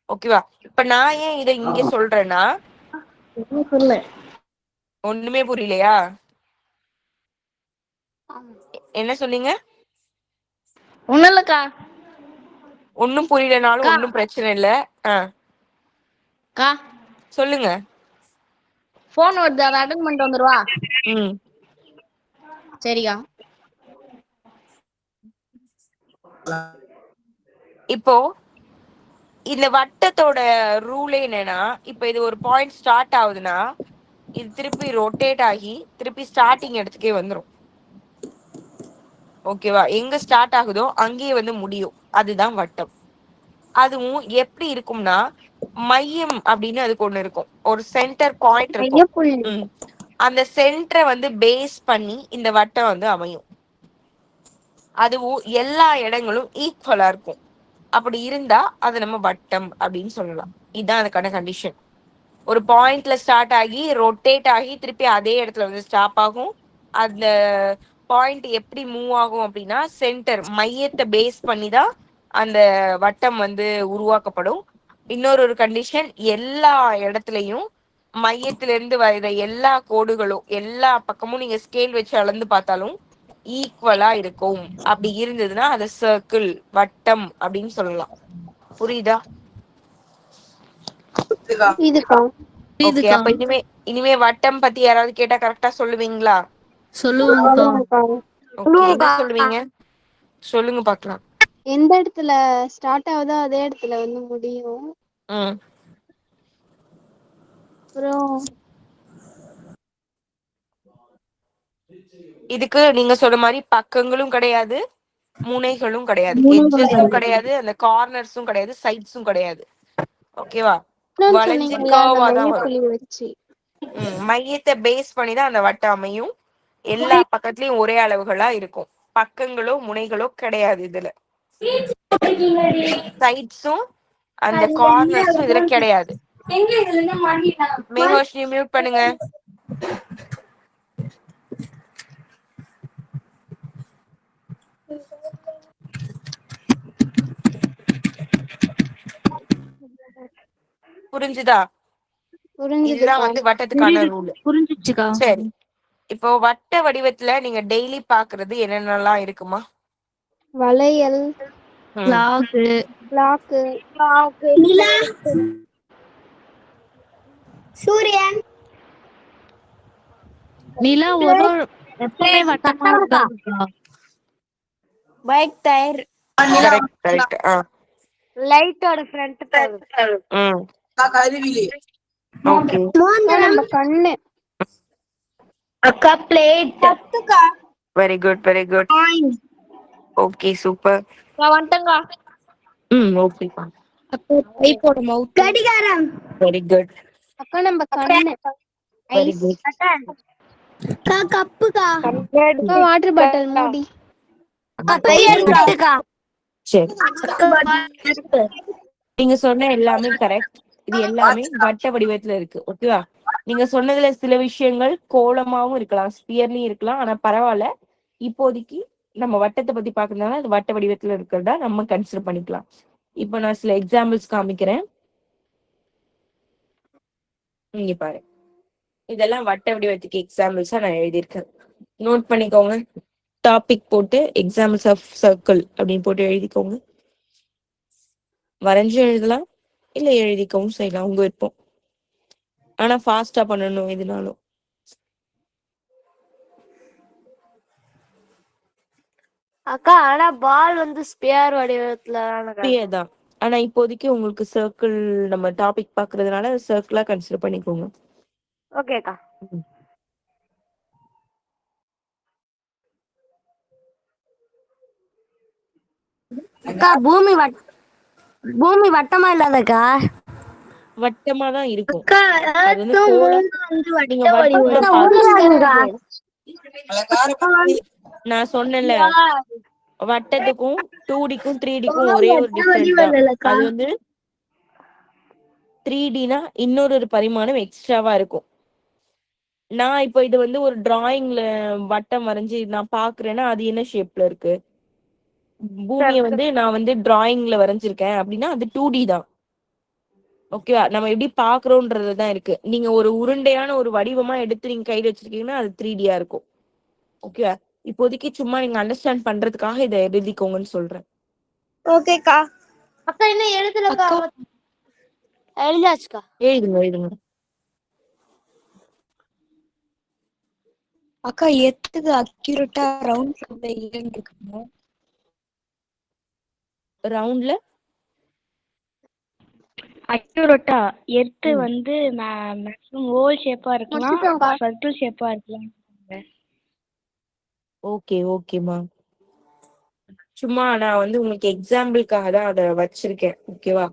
A: ஓகேவா? இப்ப நான் ஏன் இதை இங்க சொல்றேன்னா, ஒண்ணுமே புரியலையா? என்ன சொன்னீங்க?
B: ஒண்ணும் இல்லக்கா.
A: ஒன்னும் புரியலனாலும் ஒன்னும் பிரச்சனை இல்ல. சொல்லுங்க.
B: போன் வருது, அதை அட்டன் பண்ணிட்டு வந்துருவா. சரிக்கா.
A: இப்போ இந்த வட்டத்தோட ரூல் என்னன்னா, இப்ப இது ஒரு பாயிண்ட் ஸ்டார்ட் ஆகுதுன்னா இது திருப்பி ரொட்டேட் ஆகி திருப்பி ஸ்டார்டிங் இடத்துக்கே வந்துரும். ஓகேவா? எங்க ஸ்டார்ட் ஆகுதோ அங்கேயே வந்து முடியும். அதுதான் வட்டம். அதுவும் எப்படி இருக்கும்னா, மையம் அப்படின்னு அதுக்கு ஒண்ணு இருக்கும், ஒரு சென்டர் பாயிண்ட் இருக்கும். அந்த சென்டரை வந்து பேஸ் பண்ணி இந்த வட்டம் வந்து அமையும். அதுவும் எல்லா இடங்களும் ஈக்குவலா இருக்கும். அப்படி இருந்தா அது நம்ம வட்டம் அப்படின்னு சொல்லலாம். இதுதான் அதுக்கான கண்டிஷன். ஒரு பாயிண்ட்ல ஸ்டார்ட் ஆகி ரொட்டேட் ஆகி திருப்பி அதே இடத்துல வந்து ஸ்டாப் ஆகும். அந்த பாயிண்ட் எப்படி மூவ் ஆகும் அப்படின்னா, சென்டர் மையத்தை பேஸ் பண்ணி தான் அந்த வட்டம் வந்து உருவாக்கப்படும். இன்னொரு கண்டிஷன், எல்லா இடத்துலயும் மையத்துல இருந்து வர எல்லா கோடுகளும் எல்லா பக்கமும் நீங்க ஸ்கேல் வச்சு அளந்து பார்த்தாலும் ஈக்குவலா இருக்கும். அப்படி இருந்ததுன்னா அது சர்க்கிள், வட்டம் அப்படின்னு சொல்லலாம். புரியுதா? ஓகே. அப்ப இனிமே வட்டம் பத்தி யாராவது கேட்டா கரெக்டா சொல்லுவீங்களா?
B: சொல்லுவாங்கக்கா.
A: ஓகே, என்ன சொல்லுவீங்க? சொல்லுங்க பாக்கலாம்.
C: எந்த இடத்துல ஸ்டார்ட் ஆகுதோ அதே இடத்துல வந்து முடியும். அப்புறம்
A: இதுக்கு நீங்க சொல்ற மாதிரி பக்கங்களும் கிடையாது, முனைகளும் கிடையாது, எட்ஜஸும் கிடையாது, அந்த கார்னர்ஸும் கிடையாது, சைட்ஸும் கிடையாது. ஓகேவா? வளைஞ்சு கர்வா தான் வரும்.
C: புள்ளி வச்சு
A: மையத்தை பேஸ் பண்ணி தான் அந்த வட்டம் அமையும். எல்லா பக்கத்துலயும் ஒரே அளவுகளா இருக்கும். பக்கங்களோ முனைகளோ கிடையாது இதுல. சைட்ஸும் அந்த கார்னர்ஸும் இதுல கிடையாது. மேகோஷ்னி மியூட் பண்ணுங்க. புரிஞ்சுதா? இதுதான் வந்து வட்டத்துக்கான ரூல்.
F: புரிஞ்சிச்சுக்கா.
A: சரி, இப்போ வட்ட வடிவத்துல நீங்க டெய்லி பாக்குறது என்னென்னலாம் இருக்குமா?
C: வளையல்,
F: பிளாக்கு,
C: பிளாக்கு,
D: சூரியன்,
F: நிலா ஒரு எப்பவுமே வட்டமா இருக்காதுக்கா.
D: Bike tyre,
A: correct correct.
D: லைட்டோட ஃப்ரண்ட் பேர்,
E: கருவிலி.
A: ஓகே.
C: நம்ம கண்ணு,
D: அக்கா plate,
A: very good very good. Okay super.
D: நான் வந்துட்டேங்க.
A: ஓகேப்பா.
B: அக்கா பைப்போட மவுத்,
D: கடிகாரம்,
A: வெரி குட்
C: அக்கா நம்ம கண்ணு,
A: வெரி குட்.
D: அக்கா கப்புக்கா,
C: அக்கா வாட்டர் பாட்டில் மூடி,
D: அக்கா கையெழுத்துக்கா,
A: சரி, நீங்க சொன்ன எல்லாமே கரெக்ட். இது எல்லாமே வட்ட வடிவத்துல இருக்கு. ஓகேவா? நீங்க சொன்னதுல சில விஷயங்கள் கோலமாவும் இருக்கலாம், ஸ்பியர்லயும் இருக்கலாம். ஆனா பரவாயில்ல, இப்போதைக்கு நம்ம வட்டத்தை பத்தி பாக்குறதுனால அது வட்ட வடிவத்துல இருக்கிறதா நம்ம கன்சிடர் பண்ணிக்கலாம். இப்போ நான் சில எக்ஸாம்பிள்ஸ் காமிக்கிறேன். இங்க பாரு, இதெல்லாம் வட்ட வடிவத்துக்கு எக்ஸாம்பிள்ஸா நான் எழுதியிருக்கேன். நோட் பண்ணிக்கோங்க. டாபிக் போட்டு எக்ஸாம்பிள்ஸ் ஆஃப் சர்க்கிள் அப்படின்னு போட்டு எழுதிக்கோங்க. வரைஞ்சு எழுதலாம், இல்ல எழுதிக்கவும் செய்யலாம், உங்க விருப்பம். ஆனா ஃபாஸ்டா பண்ணணும் எதுனாலும்.
D: அக்கா ஆனா பால் வந்து ஸ்பியர் வடிவத்துல
A: ஸ்பியர் தான். ஆனா இப்போதைக்கு உங்களுக்கு சர்க்கிள் நம்ம டாபிக் பாக்குறதுனால சர்க்கிளா கன்சிடர் பண்ணிக்கோங்க.
D: ஓகேக்கா. அக்கா பூமி வட்டமா இல்லாதக்கா?
A: வட்டமா தான் இருக்கும்.
D: அக்கா
A: அது வந்து கோலம். நீங்க வட்டத்தை நான் சொன்னேன்ல, வட்டத்துக்கும் 2Dக்கும் 3Dக்கும் ஒரே ஒரு டிஃபரெண்ட் தான். அது வந்து 3Dனா இன்னொரு பரிமாணம் எக்ஸ்ட்ராவா இருக்கும். நான் இப்போ இது வந்து ஒரு டிராயிங்ல வட்டம் வரைஞ்சி நான் பாக்குறேன்னா அது என்ன ஷேப்ல இருக்கு? பூமியை வந்து நான் வந்து டிராயிங்ல வரைஞ்சிருக்கேன் அப்படின்னா அது 2D தான். ஓகேவா? நம்ம எப்படி பாக்குறோம்ன்றதுதான் இருக்கு. நீங்க ஒரு உருண்டையான ஒரு வடிவமா எடுத்து நீங்க கையில வச்சிருக்கீங்கன்னா அது 3Dயா இருக்கும். ஓகேவா? இப்போதைக்கு சும்மா நீங்க அண்டர்ஸ்டாண்ட் பண்றதுக்காக இதை எழுதிக்கோங்கன்னு சொல்றேன்.
D: ஓகேக்கா. அக்கா இன்னும் எழுதலக்கா. எழுதாச்சுக்கா.
A: எழுதுங்க எழுதுங்க.
B: அக்கா எத்துக்கு அக்யூரேட்டா ரவுண்ட் ஃபிகர்ல இல்லன்னு இருக்குங்க.
A: ரவுண்ட்ல
G: அக்யூரேட்டா எர்த்து வந்து மேக்ஸிமம் ஓவல் ஷேப்பா இருக்கலாம், சர்க்கிள் ஷேப்பா இருக்கலாம்.
A: ஓகே ஓகேமா. சும்மா நான் வந்து உங்களுக்கு எக்ஸாம்பிளுக்காக தான் அதை வச்சிருக்கேன். ஓகேவா?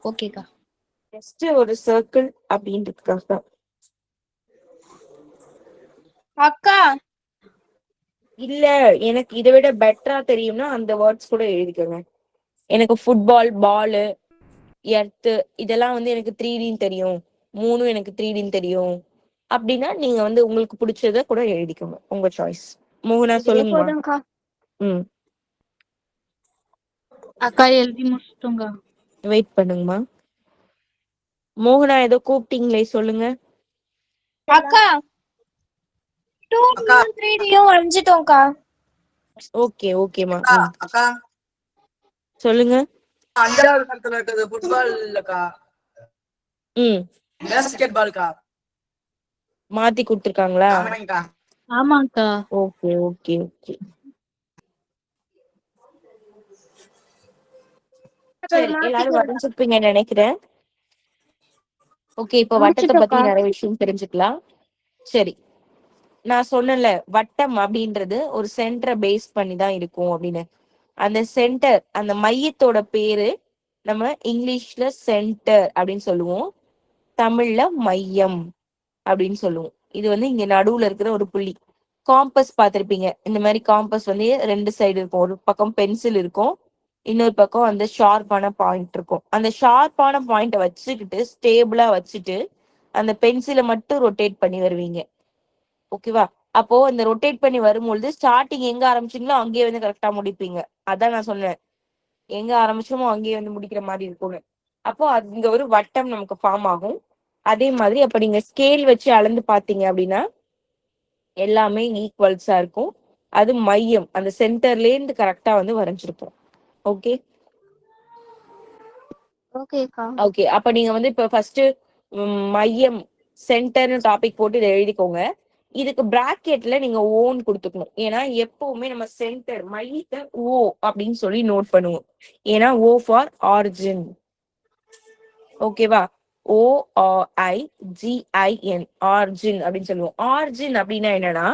B: ஓகேக்கா.
A: ஜஸ்ட் ஒரு சர்க்கிள் அப்படின்றதுக்காக தான்.
C: அக்கா
A: இல்ல, எனக்கு இதை விட பெட்டரா தெரியும்னா அந்த வேர்ட்ஸ் கூட எழுதிக்கோங்க. எனக்கு ஃபுட்பால், பாலு, எர்த்து இதெல்லாம் வந்து எனக்கு 3Dன்னு தெரியும், மூணும் எனக்கு 3Dன்னு தெரியும் அப்படின்னா நீங்க வந்து உங்களுக்கு பிடிச்சத கூட எழுதிக்கோங்க, உங்க சாய்ஸ். மோகனா சொல்லுங்கம்மா.
F: அக்கா எழுதி முடிச்சிட்டோங்க.
A: வெயிட் பண்ணுங்கம்மா. மோகனா ஏதோ கூப்பிட்டீங்களே, சொல்லுங்க.
C: அக்கா 2Dயும் 3Dயும் வரைஞ்சிட்டோம்க்கா.
A: ஓகே ஓகேமா.
E: அக்கா
A: சொல்லுங்க.
E: 5வது பக்கத்துல இருக்குது ஃபுட்பால் இல்லக்கா, பேஸ்கெட் பால்க்கா.
A: மாத்தி கொடுத்துருக்காங்களா?
E: ஆமாங்கக்கா.
F: ஆமாக்கா.
A: Okay okay okay. சரி, எல்லாரும் வரைஞ்சிருப்பீங்கன்னு நினைக்கிறேன். ஓகே, இப்போ வட்டத்தை பத்தி நிறைய விஷயம் தெரிஞ்சுக்கலாம். சரி, நான் சொன்னல வட்டம் அப்படின்றது ஒரு சென்டரை பேஸ் பண்ணி தான் இருக்கும் அப்படின்னு. அந்த சென்டர், அந்த மையத்தோட பேரு நம்ம இங்கிலீஷ்ல சென்டர் அப்படின்னு சொல்லுவோம். தமிழ்ல மையம் அப்படின்னு சொல்லுவோம். இது வந்து இங்க நடுவுல இருக்கிற ஒரு புள்ளி. காம்பஸ் பார்த்திருப்பீங்க. இந்த மாதிரி காம்பஸ் வந்து 2 சைடு இருக்கும். ஒரு பக்கம் பென்சில் இருக்கும், இன்னொரு பக்கம் அந்த ஷார்ப்பான பாயிண்ட் இருக்கும். அந்த ஷார்ப்பான பாயிண்ட வச்சுக்கிட்டு ஸ்டேபிளா வச்சுட்டு அந்த பென்சிலை மட்டும் ரொட்டேட் பண்ணி வருவீங்க. ஓகேவா? அப்போ இந்த ரொட்டேட் பண்ணி வரும்பொழுது ஸ்டார்டிங் எங்க ஆரம்பிச்சீங்களோ அங்கேயே வந்து கரெக்டா முடிப்பீங்க. அதான் நான் சொன்னேன், எங்க ஆரம்பிச்சோமோ அங்கேயே வந்து முடிக்கிற மாதிரி இருக்கும்னு. அப்போ இங்க ஒரு வட்டம் நமக்கு ஃபார்ம் ஆகும். அதே மாதிரி அப்ப நீங்க ஸ்கேல் வச்சு அளந்து பாத்தீங்க அப்படின்னா எல்லாமே ஈக்குவல்ஸா இருக்கும். அது மையம், அந்த சென்டர்ல இருந்து கரெக்டா வந்து வரைஞ்சிருப்போம். ஓகே
C: ஓகேக்கா.
A: ஓகே. அப்ப நீங்க வந்து இப்ப ஃபர்ஸ்ட் மையம் சென்டர்னு டாபிக் போட்டு இதை எழுதிக்கோங்க. இதுக்கு பிராக்கெட்ல நீங்க ஓன்னு கொடுத்துக்கணும். ஏன்னா எப்பவுமே நம்ம சென்டர் மையத்தை ஓ அப்படின்னு சொல்லி நோட் பண்ணுவோம். ஏன்னா ஓ ஃபார் ஆரிஜின். ஓகேவா? ORIGIN ஆர்ஜின் அப்படின்னு சொல்லுவோம். ஆர்ஜின் அப்படின்னா என்னன்னா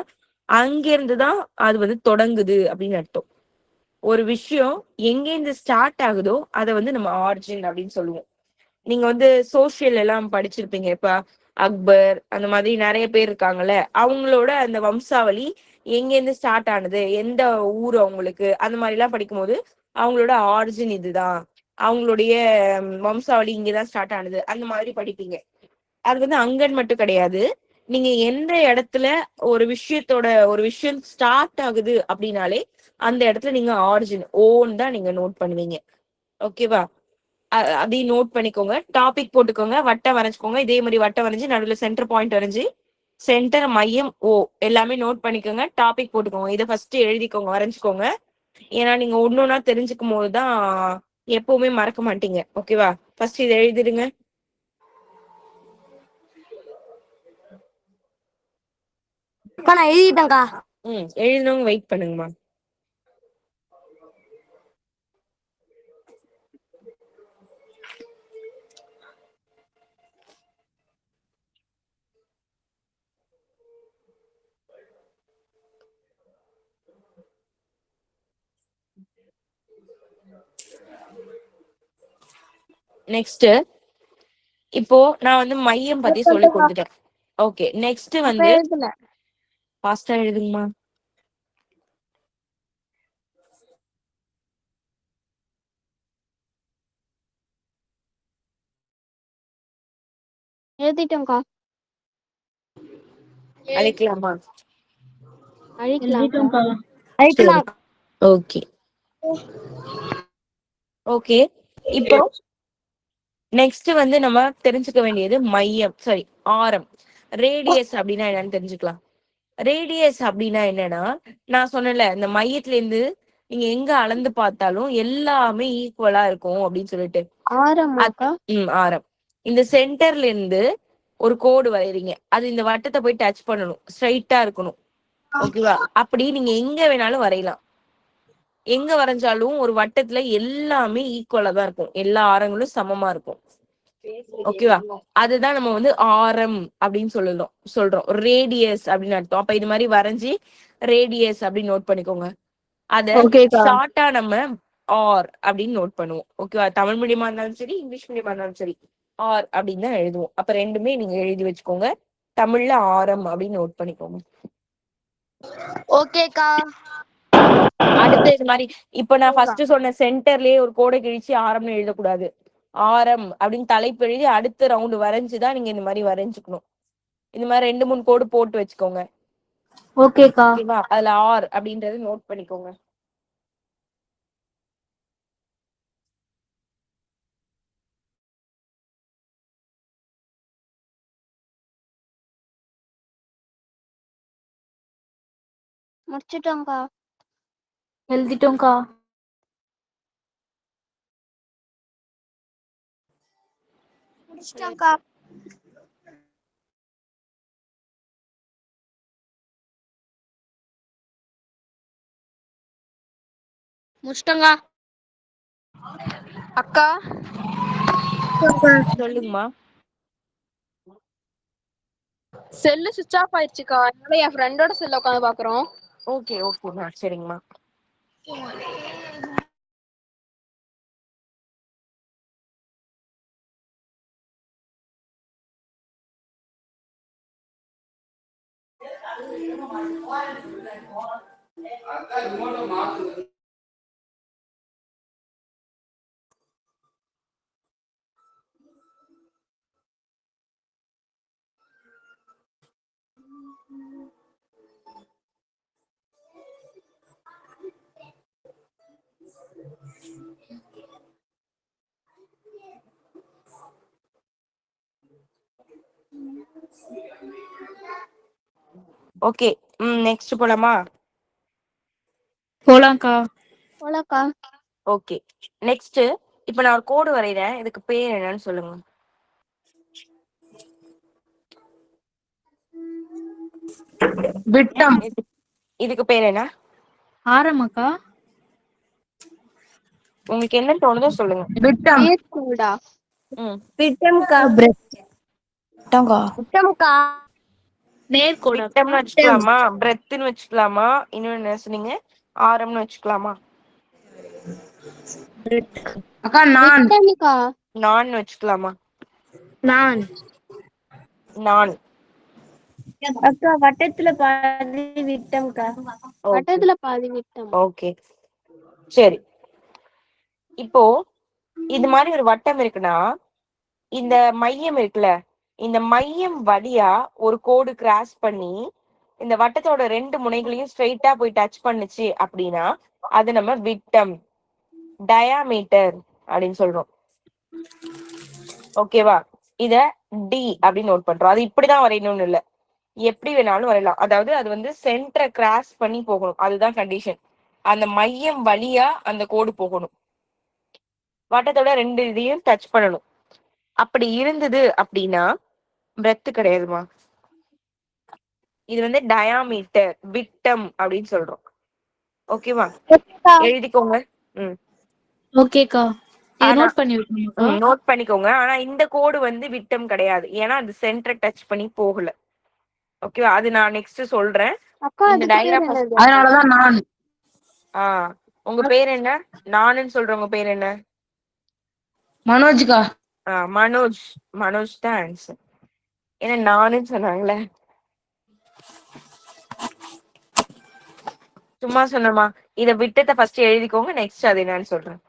A: அங்கிருந்துதான் அது வந்து தொடங்குது அப்படின்னு அர்த்தம். ஒரு விஷயம் எங்கேருந்து ஸ்டார்ட் ஆகுதோ அதை வந்து நம்ம ஆர்ஜின் அப்படின்னு சொல்லுவோம். நீங்க வந்து சோசியல் எல்லாம் படிச்சிருப்பீங்க. இப்ப அக்பர் அந்த மாதிரி நிறைய பேர் இருக்காங்கல்ல, அவங்களோட அந்த வம்சாவளி எங்கேருந்து ஸ்டார்ட் ஆனது, எந்த ஊர் அவங்களுக்கு, அந்த மாதிரி எல்லாம் படிக்கும்போது அவங்களோட ஆரிஜின் இதுதான், அவங்களுடைய வம்சாவளி இங்கதான் ஸ்டார்ட் ஆனது, அந்த மாதிரி படிப்பீங்க. அது வந்து அங்கன்னு மட்டும் கிடையாது. நீங்க எந்த இடத்துல ஒரு விஷயம் ஸ்டார்ட் ஆகுது அப்படின்னாலே அந்த இடத்துல நீங்க ஆரிஜின் ஓன் தான் நீங்க நோட் பண்ணுவீங்க. ஓகேவா? அதையும் நோட் பண்ணிக்கோங்க. டாபிக் போட்டுக்கோங்க, வட்டம் வரைஞ்சுக்கோங்க. இதே மாதிரி வட்டம் வரைஞ்சு நடுவில் சென்டர் பாயிண்ட் வரைஞ்சு சென்டர் மையம் ஓ எல்லாமே நோட் பண்ணிக்கோங்க. டாபிக் போட்டுக்கோங்க. இதை ஃபர்ஸ்ட் எழுதிக்கோங்க, வரைஞ்சுக்கோங்க. ஏன்னா நீங்க ஒன்னொன்னா தெரிஞ்சுக்கும் போதுதான் எப்பவுமே மறக்க மாட்டீங்க. ஓகேவா? ஃபர்ஸ்ட் இதை எழுதிடுங்க.
D: நான் எழுதிட்டேன்க்கா.
A: எழுதினவங்க வெயிட் பண்ணுங்கம்மா. நெக்ஸ்ட் இப்போ நான் வந்து மையம் பத்தி சொல்லி கொடுத்துட்டேன். ஓகே, நெக்ஸ்ட் வந்து ஃபாஸ்டா எழுதுங்கம்மா.
C: எழுதிட்டோம்க்கா.
A: அழைக்கலாமா?
C: அழிக்கலாம்.
A: Okay okay. இப்போ நெக்ஸ்ட் வந்து நம்ம தெரிஞ்சுக்க வேண்டியது மையம், சாரி ஆரம். ரேடியஸ் அப்படின்னா என்னன்னு தெரிஞ்சுக்கலாம். ரேடியஸ் அப்படின்னா என்னன்னா, நான் சொன்னேன்ல, இந்த மையத்துல இருந்து நீங்க எங்க அளந்து பார்த்தாலும் எல்லாமே ஈக்குவலா இருக்கும் அப்படின்னு சொல்லிட்டு.
C: ஆரமாக்கா?
A: ஆரம். இந்த சென்டர்ல இருந்து ஒரு கோடு வரைறீங்க, அது இந்த வட்டத்தை போய் டச் பண்ணணும், ஸ்ட்ரைட்டா இருக்கணும். ஓகேவா? அப்படி நீங்க எங்க வேணாலும் வரையலாம். எங்க வரைஞ்சாலும் ஒரு வட்டத்துல எல்லாமே ஈக்குவலா தான் இருக்கும், எல்லா ஆரங்களும் சமமா இருக்கும். ஓகேவா? அதுதான் நம்ம வந்து ஆரம் அப்படின்னு சொல்றோம். ரேடியஸ் அப்படின்னு அர்த்தம். அப்ப இது மாதிரி வரைஞ்சி ரேடியஸ் அப்படின்னு நோட் பண்ணிக்கோங்க. அத ஷார்ட்டா நம்ம ஆர் அப்படின்னு நோட் பண்ணுவோம். ஓகேவா? தமிழ் மீடியமா இருந்தாலும் சரி, இங்கிலீஷ் மீடியமா இருந்தாலும் சரி, ஆர் அப்படின்னு தான் எழுதுவோம். அப்ப ரெண்டுமே நீங்க எழுதி வச்சுக்கோங்க. தமிழ்ல ஆரம் அப்படின்னு நோட் பண்ணிக்கோங்க.
B: ஓகேக்கா.
A: அடுத்து இது மாதிரி இப்ப நான் ஃபர்ஸ்ட் சொன்ன சென்டர்லயே ஒரு கோடை கிழிச்சு ஆரம்னு எழுதக்கூடாது. ஆரம் அப்படின்னு தலைப்பு எழுதி அடுத்த ரவுண்டு வரைஞ்சுதான் நீங்க இந்த மாதிரி வரைஞ்சுக்கணும். இந்த மாதிரி 2-3 கோடு போட்டு வச்சுக்கோங்க.
D: ஓகேக்கா.
A: ஓகேவா? அதுல ஆர் அப்படின்றது நோட் பண்ணிக்கோங்க.
C: முடிச்சிட்டோம்க்கா.
D: எழுதிட்டோம்க்கா.
C: முடிச்சிட்டோம்க்கா.
B: முடிச்சிட்டோங்க அக்கா.
A: சொல்லுங்கம்மா.
B: செல்லு சுவிட்ச் ஆஃப் ஆயிடுச்சுக்கா. அதனால என் ஃப்ரெண்டோட செல்ல உட்காந்து பாக்குறோம்.
A: ஓகேம்மா, சரிங்கம்மா. ஓகே. நெக்ஸ்ட் போலாமா?
F: போலாம்க்கா.
C: போலாக்கா.
A: ஓகே. நெக்ஸ்ட் இப்ப நான் ஒரு கோடு வரைகிறேன். இதுக்கு பேர் என்னன்னு சொல்லுங்க.
E: விட்டம்.
A: இதுக்கு பேர் என்ன?
F: ஆரமாக்கா.
A: உங்களுக்கு என்ன தோணுதோ சொல்லுங்க.
E: விட்டம்.
C: நேர்கோடா?
H: விட்டம்க்கா.
E: விட்டம்க்கா.
H: விட்டம்க்கா.
F: நேர்கோடா.
A: விட்டம்னு வச்சுக்கலாமா? பிரெத்ன்னு வச்சுக்கலாமா? இன்னொன்னு என்ன சொன்னீங்க? ஆரம்னு வச்சுக்கலாமா?
E: அக்கா நான்.
C: விட்டம்க்கா.
A: நான் வச்சுக்கலாமா?
H: நான்.
A: நான்.
H: அக்கா வட்டத்துல பாதி விட்டம்க்கா.
C: வட்டத்துல பாதி விட்டம்.
A: ஓகே சரி. இப்போ இது மாதிரி ஒரு வட்டம் இருக்குன்னா இந்த மையம் இருக்குல்ல, இந்த மையம் வழியா ஒரு கோடு கிராஸ் பண்ணி இந்த வட்டத்தோட 2 முனைகளையும் ஸ்ட்ரெயிட்டா போய் டச் பண்ணுச்சு அப்படின்னா அது நம்ம விட்டம், டயாமீட்டர் அப்படின்னு சொல்றோம். ஓகேவா? இத டி அப்படின்னு நோட் பண்றோம். அது இப்படிதான் வரையணும்னு இல்ல, எப்படி வேணாலும் வரையலாம். அதாவது அது வந்து சென்டரை கிராஸ் பண்ணி போகணும், அதுதான் கண்டிஷன். அந்த மையம் வழியா அந்த கோடு போகணும், வட்டத்தோட 2 இதையும் டச் பண்ணணும். அப்படி இருந்தது அப்படின்னா பிரெத் கிடையாதுமா, இது வந்து டயாமீட்டர், விட்டம் அப்படின்னு சொல்றோம். ஓகேவா? எழுதிக்கோங்க.
F: ஓகேக்கா. இது
A: ஆனா
F: நோட் பண்ணி வைக்கணுமாக்கா?
A: நோட் பண்ணிக்கோங்க. ஆனா இந்த கோடு வந்து விட்டம் கிடையாது, ஏன்னா அது சென்டரை டச் பண்ணி போகல. ஓகேவா? அது நான் நெக்ஸ்ட் சொல்றேன்.
C: அக்கா
A: இந்த
C: அதுக்கு பேர்
A: டயக்ராம்
C: என்னது?
E: அதனாலதான் நான்.
A: உங்க பேர் என்ன? நானுன்னு சொல்றவங்க பேர் என்ன?
E: மனோஜ்கா.
A: மனோஜ். மனோஜ் தான் ஆன்சர். ஏன்னா நானுன்னு சொன்னாங்களே, சும்மா சொன்னமா. இத விட்டத்தை ஃபர்ஸ்ட் எழுதிக்கோங்க, நெக்ஸ்ட் அது என்னன்னு சொல்றேன்.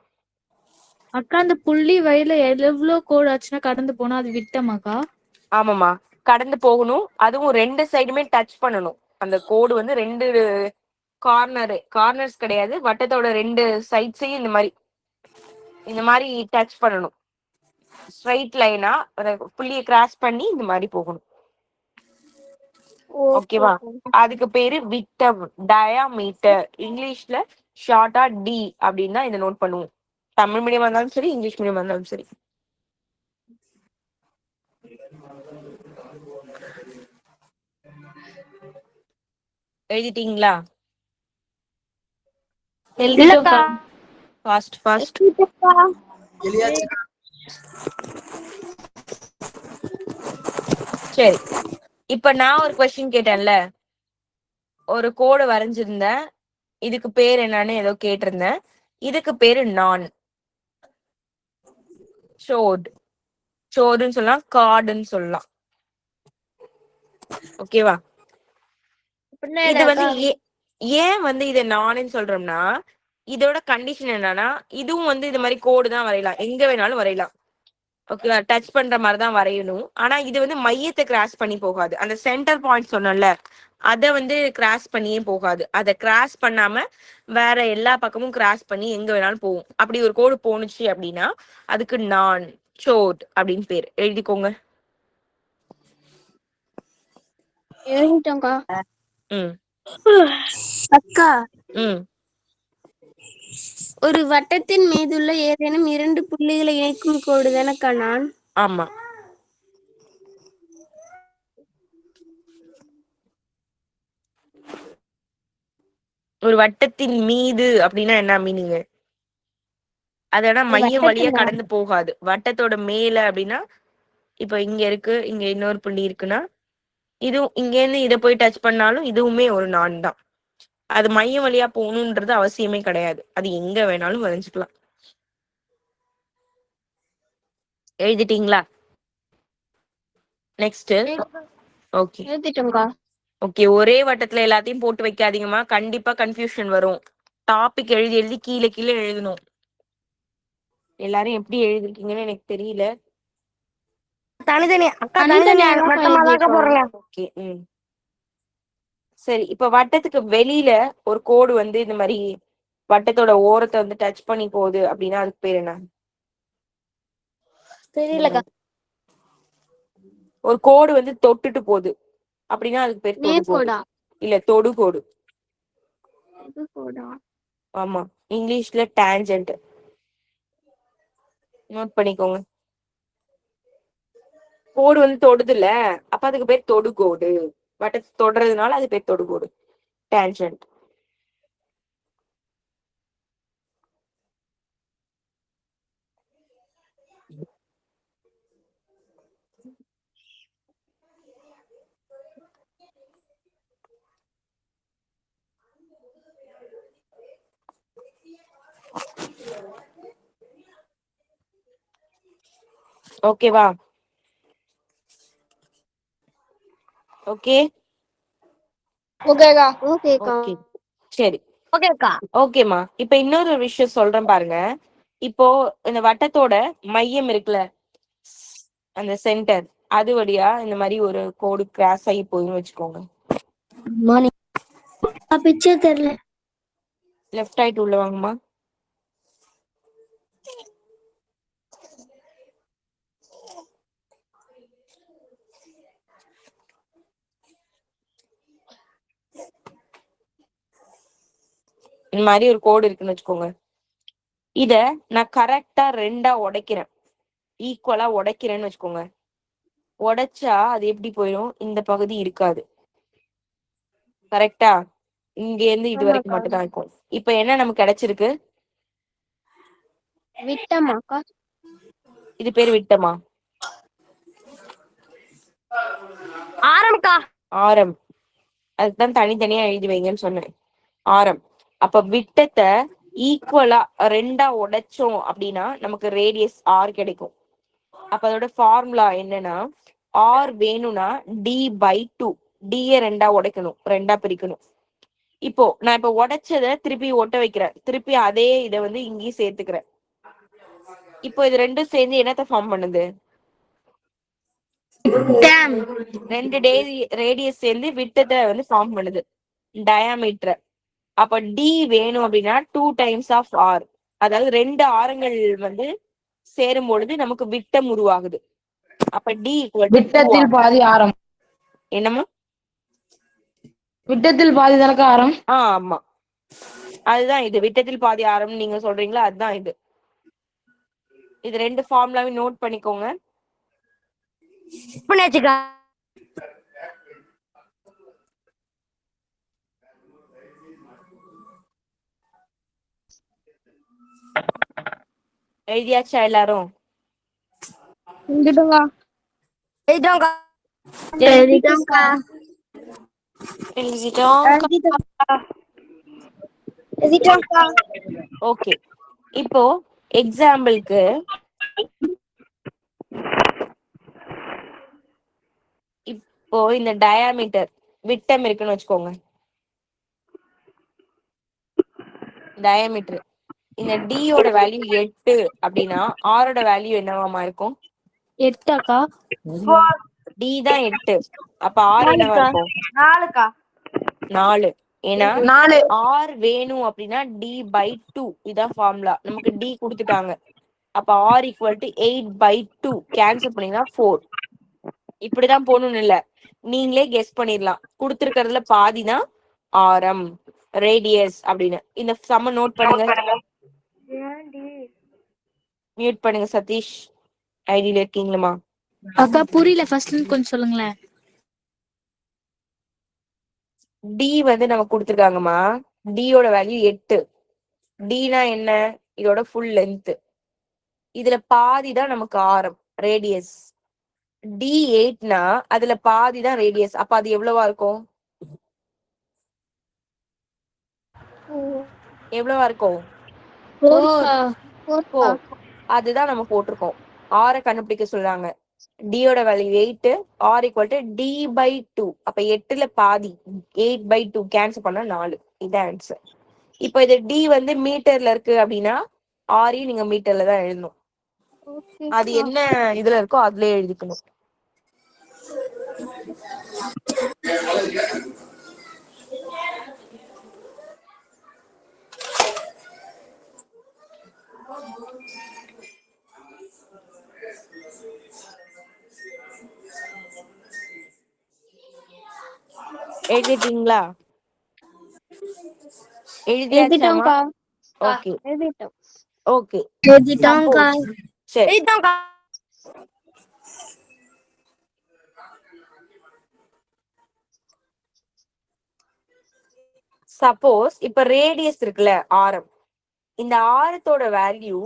F: அக்கா அந்த புள்ளி வயல எவ்வளவு கோடு ஆச்சுன்னா கடந்து போனா அது விட்டமாக்கா?
A: ஆமாமா, கடந்து போகணும். அதுவும் 2 சைடுமே டச் பண்ணணும். அந்த கோடு வந்து 2 கார்னர்ஸ் கிடையாது, வட்டத்தோட 2 சைட்ஸையும் இந்த மாதிரி டச் பண்ணணும். ஸ்ட்ரைட் லைனா புள்ளியை கிராஸ் பண்ணி இந்த மாதிரி போகணும். ஓகேவா? அதுக்கு பேரு விட்டம், டயாமீட்டர். இங்கிலீஷ்ல ஷார்ட்டா டி அப்படின்னா இதை நோட் பண்ணுவோம். தமிழ் மீடியம் இருந்தாலும் சரி, இங்கிலீஷ் மீடியம் இருந்தாலும் சரி. எழுதிட்டீங்களா?
F: எழுதிட்டோம்க்கா.
A: ஃபாஸ்ட். சரி, இப்ப நான் ஒரு கொஸ்டின் கேட்டேன்ல, ஒரு கோடு வரைஞ்சிருந்தேன், இதுக்கு பேர் என்னன்னு ஏதோ கேட்டிருந்தேன். இதுக்கு பேரு நான். ஷோடுன்னு சொல்லலாம், கார்டுன்னு சொல்லலாம். ஓகேவா? இது வந்து ஏன் வந்து இதை நானுன்னு சொல்றோம்னா, இதோட கண்டிஷன் என்னன்னா, இதுவும் வந்து இது மாதிரி கோடு தான் வரையலாம், எங்க வேணாலும் வரையலாம். ஓகேவா? டச் பண்ற மாதிரி தான் வரையணும். ஆனா இது வந்து மையத்தை கிராஸ் பண்ணி போகாது. அந்த சென்டர் பாயிண்ட் சொன்னோம்ல, அதை வந்து கிராஸ் பண்ணியே போகாது. அதை கிராஸ் பண்ணாம வேற எல்லா பக்கமும் கிராஸ் பண்ணி எங்க வேணாலும் போகும். அப்படி ஒரு கோடு போனுச்சு அப்படின்னா அதுக்கு நான், ஷோட் அப்படின்னு பேர். எழுதிக்கோங்க.
C: எழுதிட்டோம்க்கா.
H: அக்கா
C: ஒரு வட்டத்தின் மீதுள்ள ஏதேனும் 2 புள்ளிகளை இணைக்கும் கோடு தானக்கா நான்?
A: ஆமா. ஒரு வட்டத்தின் மீது அப்படின்னா என்ன மீனிங்? அதோட மையம் வழியா கடந்து போகாது. வட்டத்தோட மேல அப்படின்னா, இப்ப இங்க இருக்கு, இங்க இன்னொரு புள்ளி இருக்குன்னா, இதுவும் இங்க இருந்து இதை போய் டச் பண்ணாலும் இதுவுமே ஒரு நான் தான். அது மையம் வழியா போகணுன்றது அவசியமே கிடையாது, அது எங்க வேணாலும் வரைஞ்சுக்கலாம். எழுதிட்டீங்களா? நெக்ஸ்ட். ஓகே,
C: எழுதிட்டோம்க்கா.
A: ஓகே, ஒரே வட்டத்துல எல்லாத்தையும் போட்டு வைக்காதீங்கம்மா, கண்டிப்பா கன்ஃபியூஷன் வரும். டாபிக் எழுதி எழுதி கீழே கீழே எழுதணும். எல்லாரும் எப்படி எழுதிருக்கீங்கன்னு எனக்கு தெரியல.
H: தனித்தனி அக்கா தனித்தனியா மொத்தமா போடுறேன்.
A: ஓகே. சரி, இப்ப வட்டத்துக்கு வெளியில ஒரு கோடு வந்து இந்த மாதிரி வட்டத்தோட ஓரத்தை வந்து டச் பண்ணி போகுது அப்படின்னா அதுக்கு பேர் என்ன?
D: தெரியலக்கா.
A: ஒரு கோடு வந்து தொட்டுட்டு போகுது அப்படின்னா அதுக்கு பேர் தொடுகோடு. இல்ல, தொடுகோடு. ஆமா, இங்கிலீஷ்ல டான்ஜென்ட். நோட் பண்ணிக்கோங்க. கோடு வந்து தொடுதுல, அப்ப அதுக்கு பேர் தொடுகோடு. வட்டத்தை தொடுறதுனால அது பேர் தொடுகோடு, டான்ஜென்ட். ஓகேவா? ஓகே
H: ஓகேக்கா.
A: ஓகே சரி
H: ஓகேக்கா.
A: ஓகேம்மா. இப்ப இன்னொரு விஷயம் சொல்றேன் பாருங்க. இப்போ இந்த வட்டத்தோட மையம் இருக்குல்ல, அந்த சென்டர், அது வழியா இந்த மாதிரி ஒரு கோடு கிராஸ் ஆகி போயின்னு வச்சுக்கோங்க.
H: பிக்சர் தெரியல.
A: லெஃப்ட் ஆயிட்டு உள்ள வாங்கம்மா. இந்த மாதிரி ஒரு கோடு இருக்குன்னு வச்சுக்கோங்க. இத நான் கரெக்டா 2ஆ உடைக்கிறேன், ஈக்குவலா உடைக்கிறேன்னு வச்சுக்கோங்க. உடைச்சா அது எப்படி போயிடும்? இந்த பகுதி இருக்காது. கரெக்டா? இங்க இருந்து இது வரைக்கும் மட்டும் தான் இருக்கும். இப்ப என்ன நமக்கு கிடைச்சிருக்கு?
H: விட்டமாக்கா.
A: இது பேரு விட்டமா?
H: ஆரம்க்கா.
A: ஆரம். அதுதான் தனித்தனியா எழுதி வைங்கன்னு சொன்னேன். ஆரம். அப்ப விட்டத்தை ஈக்குவலா 2ஆ உடைச்சோம் அப்படின்னா நமக்கு ரேடியஸ் ஆர் கிடைக்கும். அப்ப அதோட ஃபார்முலா என்னன்னா, ஆர் வேணும்னா d/2. d-ய 2ஆ உடைக்கணும், 2ஆ பிரிக்கணும். இப்போ நான் இப்ப உடைச்சதை திருப்பி ஒட்ட வைக்கிறேன், திருப்பி அதே இதை வந்து இங்கேயும் சேர்த்துக்கிறேன். இப்போ இது ரெண்டும் சேர்ந்து என்னத்த ஃபார்ம் பண்ணுது? 2 ரேடியஸ் சேர்ந்து விட்டத்தை வந்து ஃபார்ம் பண்ணுது, டயாமீட்டர். அப்ப டி வேணும் அப்படின்னா 2 டைம்ஸ் ஆஃப் ஆர். அதாவது 2 ஆரங்கள் வந்து சேரும் பொழுது நமக்கு விட்டம் உருவாகுது. அப்ப டி ஈக்குவல் டு
E: விட்டத்தில் பாதி ஆரம்.
A: என்னமா?
E: விட்டத்தில் பாதி தானக்க ஆரம்.
A: ஆமா, அதுதான் இது. விட்டத்தில் பாதி ஆரம் நீங்க சொல்றீங்களா, அதுதான் இது. இது 2 ஃபார்முலாவையும் நோட் பண்ணிக்கோங்க.
H: பண்ணியாச்சுக்கா.
A: எழுதியாச்சா எல்லாரும்?
H: எழுதிட்டோம்க்கா. எழுதிட்டோம்க்கா. எழுதிட்டோம்க்கா.
A: ஓகே. இப்போ எக்ஸாம்பிளுக்கு இப்போ இந்த டயாமீட்டர் விட்டம் இருக்குன்னு வச்சுக்கோங்க. டயாமீட்டர் இந்த டியோட வேல்யூ 8 அப்படின்னா ஆரோட வேல்யூ என்னவாமா இருக்கும்?
F: 8
A: டி தான் 8. அப்ப ஆர் என்னவா இருக்கும்? 4. ஏன்னா
E: 4.
A: ஆர் வேணும் அப்படின்னா d/2. இதான் ஃபார்முலா. நமக்கு டி கொடுத்துட்டாங்க. அப்ப ஆர் ஈக்குவல் டு 8/2. கேன்சல் பண்ணீங்கன்னா 4. இப்படிதான் போகணும்னு இல்ல, நீங்களே கெஸ் பண்ணிடலாம். கொடுத்துருக்கிறதுல பாதிதான் ஆரம், ரேடியஸ் அப்படின்னு. இந்த சம்ம நோட் பண்ணுங்க. மியூட் பண்ணுங்க சதீஷ், ஐடியில இருக்கீங்களா?
F: அக்கா புரியல, ஃபர்ஸ்ட்ல கொஞ்சம் சொல்லுங்களேன்.
A: டி வந்து நமக்கு கொடுத்துருக்காங்கம்மா. டியோட வேல்யூ 8. டினா என்ன? இதோட ஃபுல் லென்த். இதுல பாதி தான் நமக்கு ஆரம், ரேடியஸ். டி 8னா அதுல பாதி தான் ரேடியஸ். அப்ப அது எவ்வளவா இருக்கும்? எவ்வளவா இருக்கும்?
F: 4.
A: அதுதான் நம்ம போட்டிருக்கோம். ஆரை கண்டுபிடிக்க சொல்றாங்க. டியோட value 8 R equal to D/2. அப்ப 8ல பாதி 8/2 கேன்சல் பண்ணா 4. இது ஆன்சர். இப்போ இது டி வந்து மீட்டர்ல இருக்கு அப்படின்னா ஆரையும் நீங்க மீட்டர்ல தான் எழுதணும். அது என்ன இதுல இருக்கோ அதுலயே எழுதிக்கணும். எழுதிட்டீங்களா? எழுதியாச்சாமா? Okay okay. சரி சப்போஸ் இப்ப ரேடியஸ் இருக்குல்ல, ஆரம். இந்த ஆரத்தோட வேல்யூ,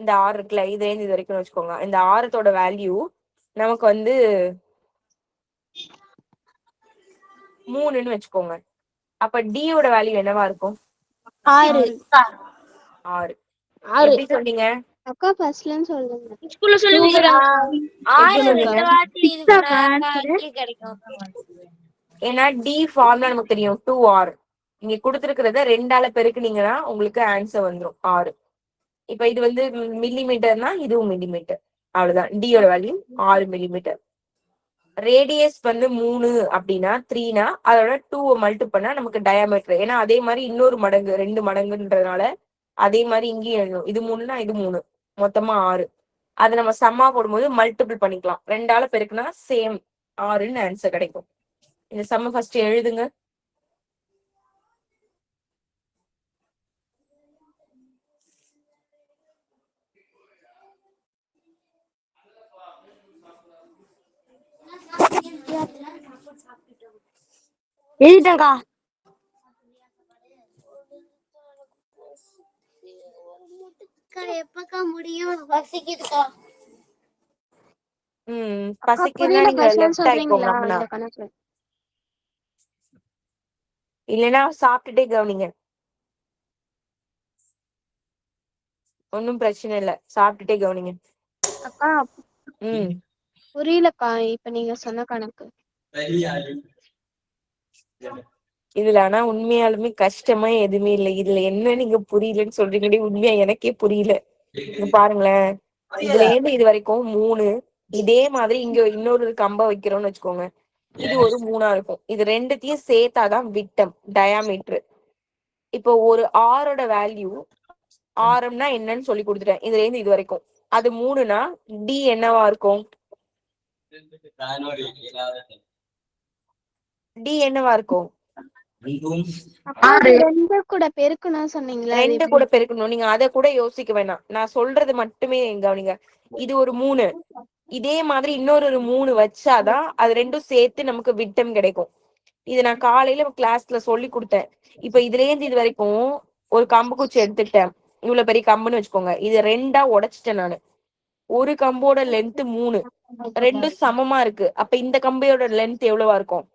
A: இந்த ஆறு இருக்குல்ல, இது இது வரைக்கும் வச்சுக்கோங்க. இந்த ஆரத்தோட வேல்யூ நமக்கு வந்து 3ன்னு வச்சுக்கோங்க. அப்ப டியோட வேல்யூ என்னவா இருக்கும்?
C: 6.
A: 6. எப்படி சொன்னீங்க?
C: அக்கா ஃபர்ஸ்ட்லன்னு சொல்லுங்க.
H: ஸ்கூல்ல சொல்லி
A: ஏன்னா டி ஃபார்ம்ல நமக்கு தெரியும் 2r. நீங்க கொடுத்துருக்கிறத 2ஆல பெருக்குனீங்கன்னா உங்களுக்கு ஆன்சர் வந்துடும் 6. இப்ப இது வந்து மில்லிமீட்டர்னா இதுவும் மில்லிமீட்டர். அவ்வளவுதான். டியோட வேல்யூ 6 மில்லிமீட்டர். ரேடியஸ் வந்து 3 அப்படின்னா 3னா அதோட 2 மல்டி பண்ணா நமக்கு டயாமீட்டர். ஏன்னா அதே மாதிரி இன்னொரு மடங்கு 2 மடங்குன்றதுனால அதே மாதிரி இங்கேயும் எழுதணும். இது 3னா இது 3, மொத்தமா 6. அதை நம்ம சம்மா போடும்போது மல்டிபிள் பண்ணிக்கலாம். 2ஆல பெருக்குனா சேம் 6ன்னு ஆன்சர் கிடைக்கும். இந்த சம்ம ஃபர்ஸ்ட் எழுதுங்க.
H: எழுதிட்டேன்க்கா. எப்பக்கா முடியும்? பசிக்குதுக்கா.
A: பசிக்குதுன்னா நீங்க லெஃப்ட் ஆயிக்கோங்க அப்படின்னா. இல்லைன்னா சாப்பிட்டுட்டே கவனிங்க. ஒன்னும் பிரச்சனை இல்ல, சாப்பிட்டுட்டே கவனிங்க.
C: அக்கா புரியலக்கா இப்ப நீங்க சொன்ன கணக்கு.
A: இதுல ஆனா உண்மையாலுமே கஷ்டமா எதுவுமே இல்லை. இதுல என்ன நீங்க புரியலன்னு சொல்றீங்கடி, உண்மையா எனக்கே புரியல. இங்க பாருங்களேன், இதுல இருந்து இது வரைக்கும் 3. இதே மாதிரி இங்க இன்னொரு கம்ப வைக்கிறோம்னு வச்சுக்கோங்க. இது ஒரு 3ஆ இருக்கும். இது ரெண்டுத்தையும் சேர்த்தாதான் விட்டம், டயாமீட்டர். இப்போ ஒரு ஆரோட வேல்யூ, ஆரம்னா என்னன்னு சொல்லி கொடுத்துட்டேன். இதுல இருந்து இது வரைக்கும் அது 3னா டி என்னவா இருக்கும்? டி என்னவா இருக்கும்?
C: 2 கூட பெருக்கணும் சொன்னீங்களா?
A: 2 கூட பெருக்கணும். நீங்க அதை கூட யோசிக்க வேணாம், நான் சொல்றது மட்டுமே கவனிங்க. இது ஒரு 3, இதே மாதிரி இன்னொரு 3 வச்சாதான் அது ரெண்டும் சேர்த்து நமக்கு விட்டம் கிடைக்கும். இது நான் காலையில கிளாஸ்ல சொல்லி கொடுத்தேன். இப்ப இதுல இருந்து இது வரைக்கும் ஒரு கம்பு குச்சி எடுத்துக்கிட்டேன். இவ்வளவு பெரிய கம்புன்னு வச்சுக்கோங்க. இது 2ஆ உடைச்சிட்டேன் நானு. ஒரு கம்போட லென்த் 3, ரெண்டும் சமமா இருக்கு. அப்ப இந்த கம்போட லென்த் எவ்வளவா இருக்கும்?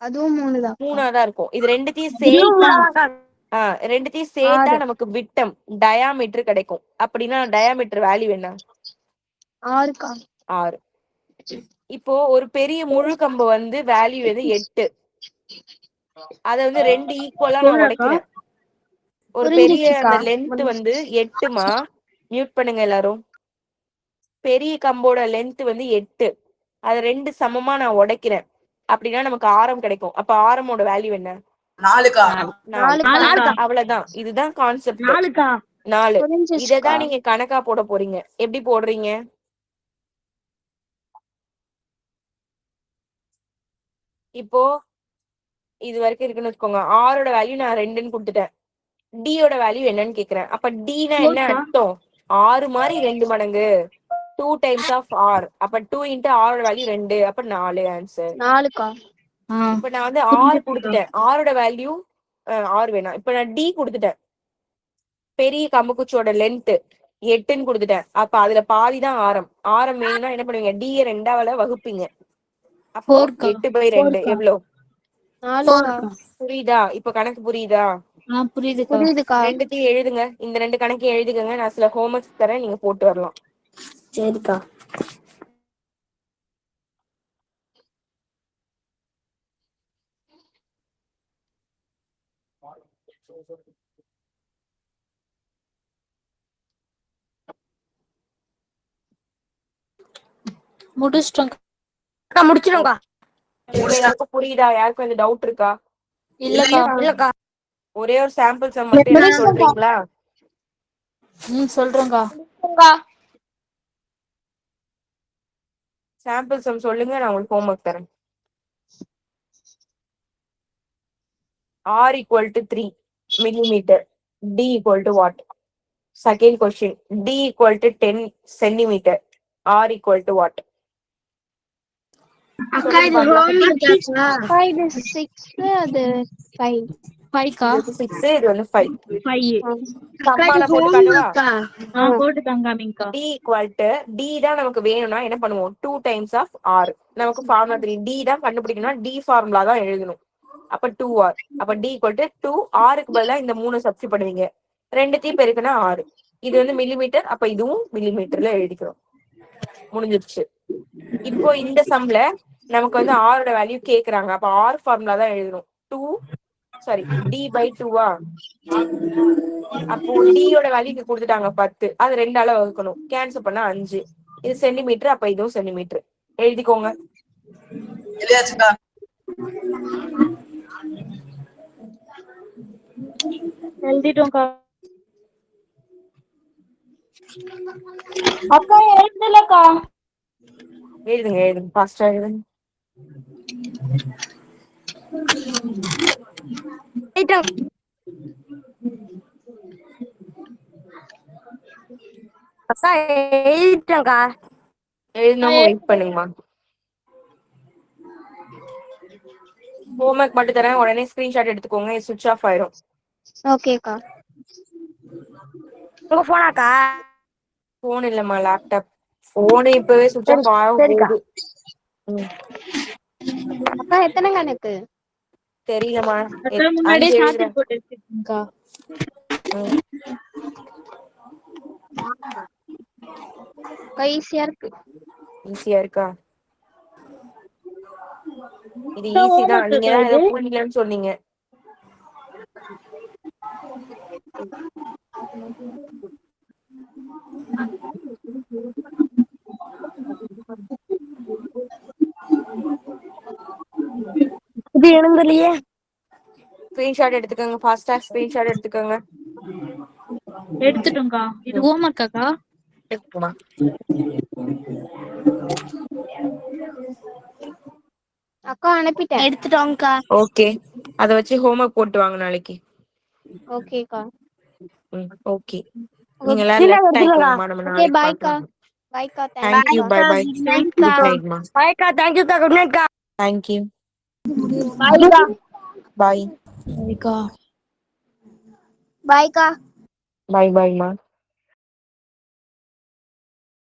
C: அதுவும் 3 தான்.
A: 3ஆ தான் இருக்கும். இது ரெண்டுத்தையும் சேர்த்தா நமக்கு விட்டம், டயாமீட்டர் கிடைக்கும். அப்படின்னா டயாமீட்டர் வேல்யூ என்ன? 6. இப்போ ஒரு பெரிய முழு கம்பு வந்து வேல்யூ வந்து 8. அத வந்து 2 ஈக்குவலா நான் உடைக்கிறேன். ஒரு பெரிய அந்த லென்த் வந்து 8மா. மியூட் பண்ணுங்க எல்லாரும். பெரிய கம்போட லென்த் வந்து 8. அது 2 சமமா நான் உடைக்கிறேன். அப்படின்னா நமக்கு ஆரம் கிடைக்கும். அப்ப ஆரமோட வேல்யூ என்ன? 4. அவ்வளவுதான். இதுதான் கான்செப்ட். 4. இததான் நீங்க கணக்கா போட போறீங்க. எப்படி போடுறீங்க? இப்போ இது வரைக்கும் இருக்குன்னு வச்சுக்கோங்க. ஆரோட வேல்யூ நான் 2ன்னு கொடுத்துட்டேன். டியோட வேல்யூ என்னன்னு கேக்குறேன். அப்ப டினா என்ன அர்த்தம்? 6 மாதிரி 2 மடங்கு, 2 டைம்ஸ் ஆஃப் r. அப்ப 2 இன்ட்டு ஆரோட வேல்யூ 2. அப்ப 4 ஆன்சர். இப்ப நான் வந்து ஆர் கொடுத்துட்டேன். ஆரோட வேல்யூ 6 வேணாம். இப்ப நான் டி கொடுத்துட்டேன். பெரிய கம்புக்குச்சியோட லென்த் 8ன்னு கொடுத்துட்டேன். அப்ப அதுல பாதிதான் ஆரம். ஆரம் வேணும்னா என்ன பண்ணுவீங்க? டிய 2ஆல வகுப்பீங்க. அப்போ 8/2 எவ்வளவு? புரியுதா? இப்ப கணக்கு புரியுதா? ரெண்டுத்தையும் எழுதுங்க. இந்த 2 கணக்கையும் எழுதுங்க. நான் சில ஹோம்ஒர்க்ஸ் தரேன், நீங்க போட்டு வரலாம்.
H: சரிக்கா.
F: முடிச்சிட்டோம்.
H: அக்கா முடிச்சிடும்க்கா.
A: யாருக்கும் புரியுதா? யாருக்கும் இந்த டவுட் இருக்கா?
F: இல்லக்கா.
H: இல்லக்கா.
A: ஒரே ஒரு சாம்பிள் சம் மட்டும் எனக்கு சொல்றீங்களா?
F: சொல்றேங்க்கா.
A: சாம்பிள் சம் சொல்லுங்க, நான் உங்களுக்கு ஹோம்ஒர்க் தரேன். R equal to 3 millimeter. D equal to what? Second question. D equal to 10 centimeter. R equal to what?
C: அக்கா இது ஹோம்ஒர்க் அக்கா.
B: இது 6 அது 5.
F: 5க்கா.
A: இது 6, இது வந்து 5.
F: 5.
C: அக்கா
A: சம்மான
C: இது
A: போட்டு காட்டுவா?
C: ஹோம்ஒர்க்கா.
F: போட்டு தங்காமிங்கக்கா.
A: D equal to D தான் நமக்கு வேணும்னா என்ன பண்ணுவோம்? 2 times of R. நமக்கு ஃபார்முலா தெரியும். D தான் கண்டுபிடிக்கணும்னா D ஃபார்முலா தான் எழுதணும். அப்ப 2R. அப்ப D equal to 2 Rக்கு பதிலா இந்த 3 சப்ஸ்டிட் பண்ணுவீங்க. ரெண்டுத்தையும் பெருக்குனா 6. இது வந்து மில்லிமீட்டர், அப்ப இதுவும் மில்லிமீட்டர்ல எழுதிக்கிறோம். முடிஞ்சிருச்சு. இப்போ இந்த சம்ல நமக்கு வந்து ஆரோட வேல்யூ கேக்குறாங்க. அப்ப R ஃபார்முலா தான் எழுதணும். 2 சாரி D by 2வா? அப்போ D யோட வேல்யூ இங்க கொடுத்துட்டாங்க 10. அது 2ஆல வகுக்கணும். கேன்சல் பண்ணா 5. இது சென்டிமீட்டர், அப்ப இதுவும் சென்டிமீட்டர். எழுதிக்கோங்க.
F: எழுதிட்டோம்க்கா.
G: அக்கா எழுதலக்கா.
A: எழுதுங்க எழுதுங்க, ஃபாஸ்டா எழுதுங்க.
H: அக்கா எழுதிட்டேன்க்கா.
A: எழுதினவங்க வெயிட் பண்ணுங்கம்மா. ஹோம்ஒர்க் மட்டும் தரேன், உடனே ஸ்கிரீன்ஷாட் எடுத்துக்கோங்க. சுவிட்ச் ஆஃப் ஆயிரும்.
B: ஓகேக்கா.
H: உங்க போனாக்கா?
A: போன் இல்லம்மா, லேப்டாப். போனு இப்பவே சுவிட்ச் ஆஃப் ஆக
H: சரிக்கா.
A: போகுது.
B: அக்கா எத்தனை கணக்கு?
A: தெரியலம்மா.
F: முன்னாடியே
A: 5
F: சார்ஜர்
A: எழுதுறேன்.
F: போட்டு வச்சிருக்கேன்க்கா.
B: ஈஸியா இருக்கு.
A: ஈஸியா இருக்கா? இது ஈஸி தான். நீங்க தான் ஏதோ புரியலன்னு சொன்னீங்க.
H: இது எழுந்தலையே.
A: ஸ்கிரீன்ஷாட் எடுத்துக்கோங்க, ஃபாஸ்டா ஸ்கிரீன்ஷாட் எடுத்துக்கோங்க.
F: எடுத்துட்டோம்க்கா. இது ஹோம்ஒர்க்காக்கா?
A: எடுத்துக்கோமா.
B: அக்கா அனுப்பிட்டேன்.
D: எடுத்துட்டோம்க்கா.
A: ஓகே, அத வச்சு ஹோம்ஒர்க் போட்டு வாங்க நாளைக்கு.
B: ஓகேக்கா.
A: ஓகே. நீங்க எல்லாம்
H: சீனா
A: லெஃப்ட்
H: எடுத்துக்கோங்க.
A: ஆயிக்கோங்கம்மா, நம்ம
B: ஓகே
A: நாளைக்கு
B: பாய்க்கா.
A: பார்க்கலாம்.
B: பாய்க்கா.
A: Thank you, bye bye.
D: தேங்க்ஸ்க்கா.
A: Good night ma.
H: பாய்க்கா. தேங்க்யூக்கா. குட் நைட்க்கா.
A: Thank you.
H: பாய்க்கா.
A: Bye.
B: பாய்க்கா.
A: Bye bye ma.